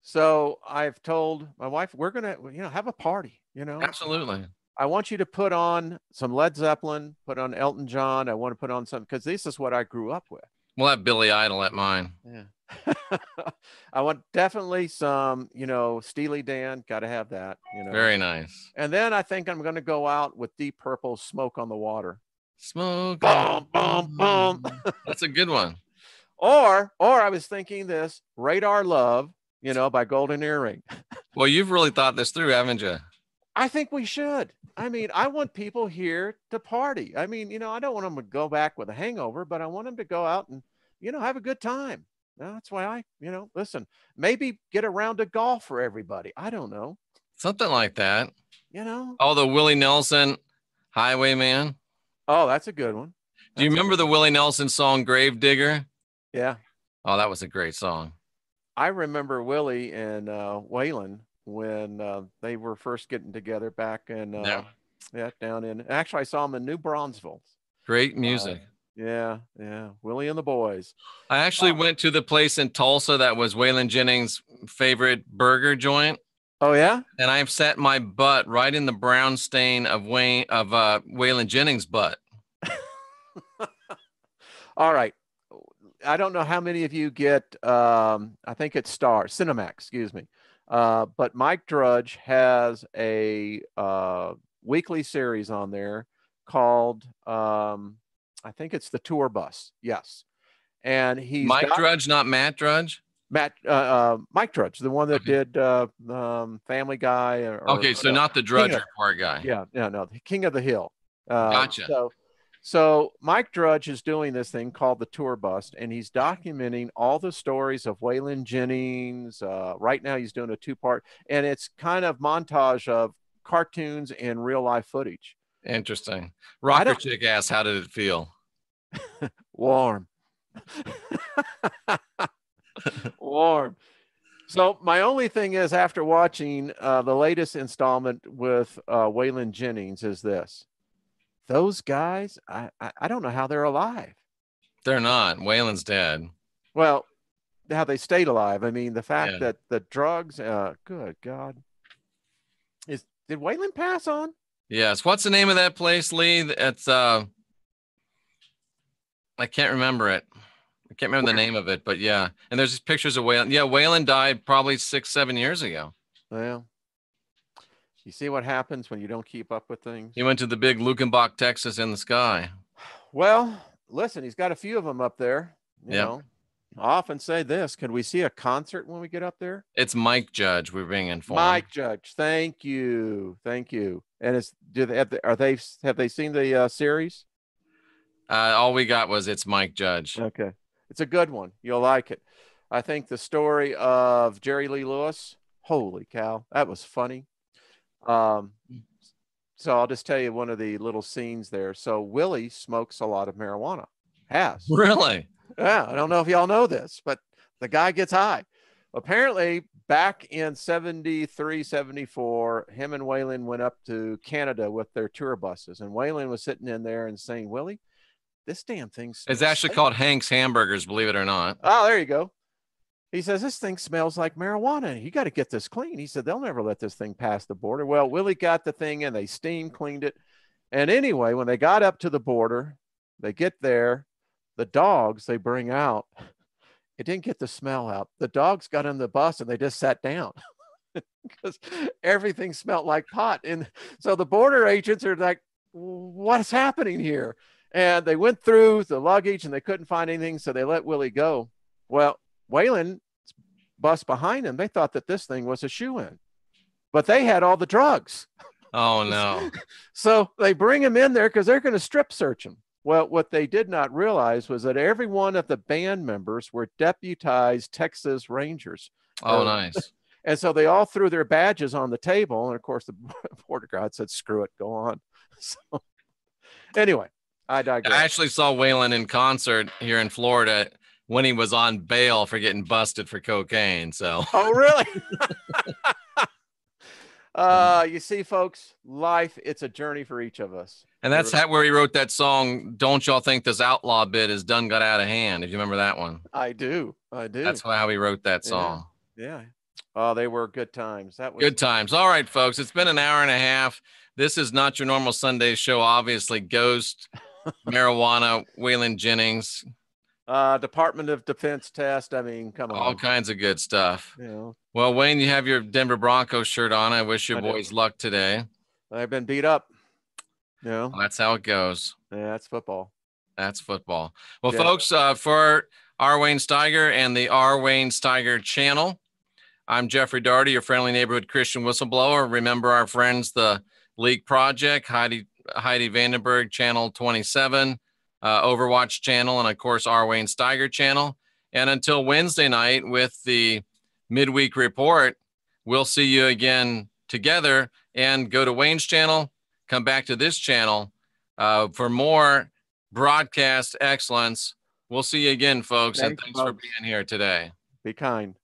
B: So I've told my wife, we're going to, you know, have a party, you know.
A: Absolutely.
B: I want you to put on some Led Zeppelin, put on Elton John. I want to put on something because this is what I grew up with.
A: We'll have Billy Idol at mine.
B: Yeah. I want definitely some, you know, Steely Dan. Got to have that. You know.
A: Very nice.
B: And then I think I'm going to go out with Deep Purple's "Smoke on the Water."
A: Smoke.
B: Boom, boom, boom.
A: That's a good one.
B: Or I was thinking this Radar Love, you know, by Golden Earring.
A: Well, you've really thought this through, haven't you?
B: I think we should. I mean, I want people here to party. I mean, you know, I don't want them to go back with a hangover, but I want them to go out and, you know, have a good time. That's why listen, maybe get a round of golf for everybody. I don't know.
A: Something like that. Oh, the Willie Nelson Highwayman.
B: Oh, that's a good one.
A: Do you remember the Willie Nelson song Gravedigger?
B: Yeah.
A: Oh, that was a great song.
B: I remember Willie and Waylon when they were first getting together back in down in, actually I saw them in New Braunfels.
A: Great music.
B: Yeah. Willie and the boys.
A: I actually went to the place in Tulsa that was Waylon Jennings' favorite burger joint.
B: Oh yeah?
A: And I've set my butt right in the brown stain of Waylon Jennings' butt.
B: All right. I don't know how many of you get, I think it's Cinemax, excuse me. But Mike Drudge has a weekly series on there called, I think it's the Tour Bus. Yes. And he's
A: Mike Drudge, not Matt Drudge?
B: Mike Drudge, the one that did Family Guy.
A: Okay, so not the Drudge Report guy.
B: Yeah, no, the King of the Hill.
A: Gotcha.
B: So Mike Drudge is doing this thing called the Tour Bus, and he's documenting all the stories of Waylon Jennings. Right now he's doing a 2-part, and it's kind of montage of cartoons and real life footage.
A: Interesting. Rocker Chick asked, how did it feel?
B: Warm. Warm. So my only thing is, after watching the latest installment with Waylon Jennings, is this. Those guys, I don't know how they're alive.
A: They're not. Waylon's dead.
B: Well, how they stayed alive. I mean, the fact that the drugs, good God. Did Waylon pass on?
A: Yes. What's the name of that place, Lee? It's I can't remember it. I can't remember the name of it, but yeah. And there's pictures of Waylon. Yeah, Waylon died probably 6-7 years ago.
B: Well, you see what happens when you don't keep up with things?
A: He went to the big Luckenbach, Texas in the sky.
B: Well, listen, he's got a few of them up there. You know, I often say this, could we see a concert when we get up there?
A: It's Mike Judge, we're being informed.
B: Mike Judge, thank you. And have they seen the series?
A: All we got was it's Mike Judge.
B: Okay. It's a good one. You'll like it. I think the story of Jerry Lee Lewis, holy cow, that was funny. So I'll just tell you one of the little scenes there. So Willie smokes a lot of marijuana.
A: Really?
B: Yeah. I don't know if y'all know this, but the guy gets high. Apparently back in 73, 74, him and Waylon went up to Canada with their tour buses, and Waylon was sitting in there and saying, Willie, this damn thing smells.
A: It's actually called Hank's Hamburgers, believe it or not.
B: Oh, there you go. He says, this thing smells like marijuana. You got to get this clean. He said, they'll never let this thing pass the border. Well, Willie got the thing and they steam cleaned it. And anyway, when they got up to the border, they get there, the dogs they bring out, it didn't get the smell out. The dogs got in the bus and they just sat down because everything smelled like pot. And so the border agents are like, what's happening here? And they went through the luggage and they couldn't find anything. So they let Willie go. Well, Waylon's bus behind him, they thought that this thing was a shoe-in, but they had all the drugs.
A: Oh, no.
B: So they bring him in there because they're going to strip search him. Well, what they did not realize was that every one of the band members were deputized Texas Rangers.
A: Oh, nice.
B: And so they all threw their badges on the table. And of course, the border guard said, screw it, go on. So anyway, I digress.
A: I actually saw Waylon in concert here in Florida when he was on bail for getting busted for cocaine. So.
B: Oh, really? You see, folks, life, it's a journey for each of us.
A: And that's where he wrote that song, Don't Y'all Think This Outlaw Bit Is Done Got Out of Hand, if you remember that one.
B: I do.
A: That's how he wrote that song.
B: Yeah. Oh, they were good times. That was
A: good times. All right, folks, it's been an hour and a half. This is not your normal Sunday show, obviously. Ghost, marijuana, Waylon Jennings.
B: Department of Defense test. I mean, come on.
A: All kinds of good stuff.
B: Yeah.
A: Well, Wayne, you have your Denver Broncos shirt on. I wish your boys luck today.
B: I've been beat up. Well,
A: that's how it goes.
B: Yeah, that's football.
A: That's football. Well, folks, for R. Wayne Steiger and the R. Wayne Steiger channel, I'm Jeffrey Daugherty, your friendly neighborhood Christian whistleblower. Remember our friends, the Leak Project, Heidi Vandenberg, Channel 27, Overwatch channel, and of course, R. Wayne Steiger channel. And until Wednesday night with the midweek report, we'll see you again together, and go to Wayne's channel, come back to this channel for more broadcast excellence. We'll see you again, folks.
B: Thanks,
A: and thanks for
B: folks.
A: being here today.
B: Be kind.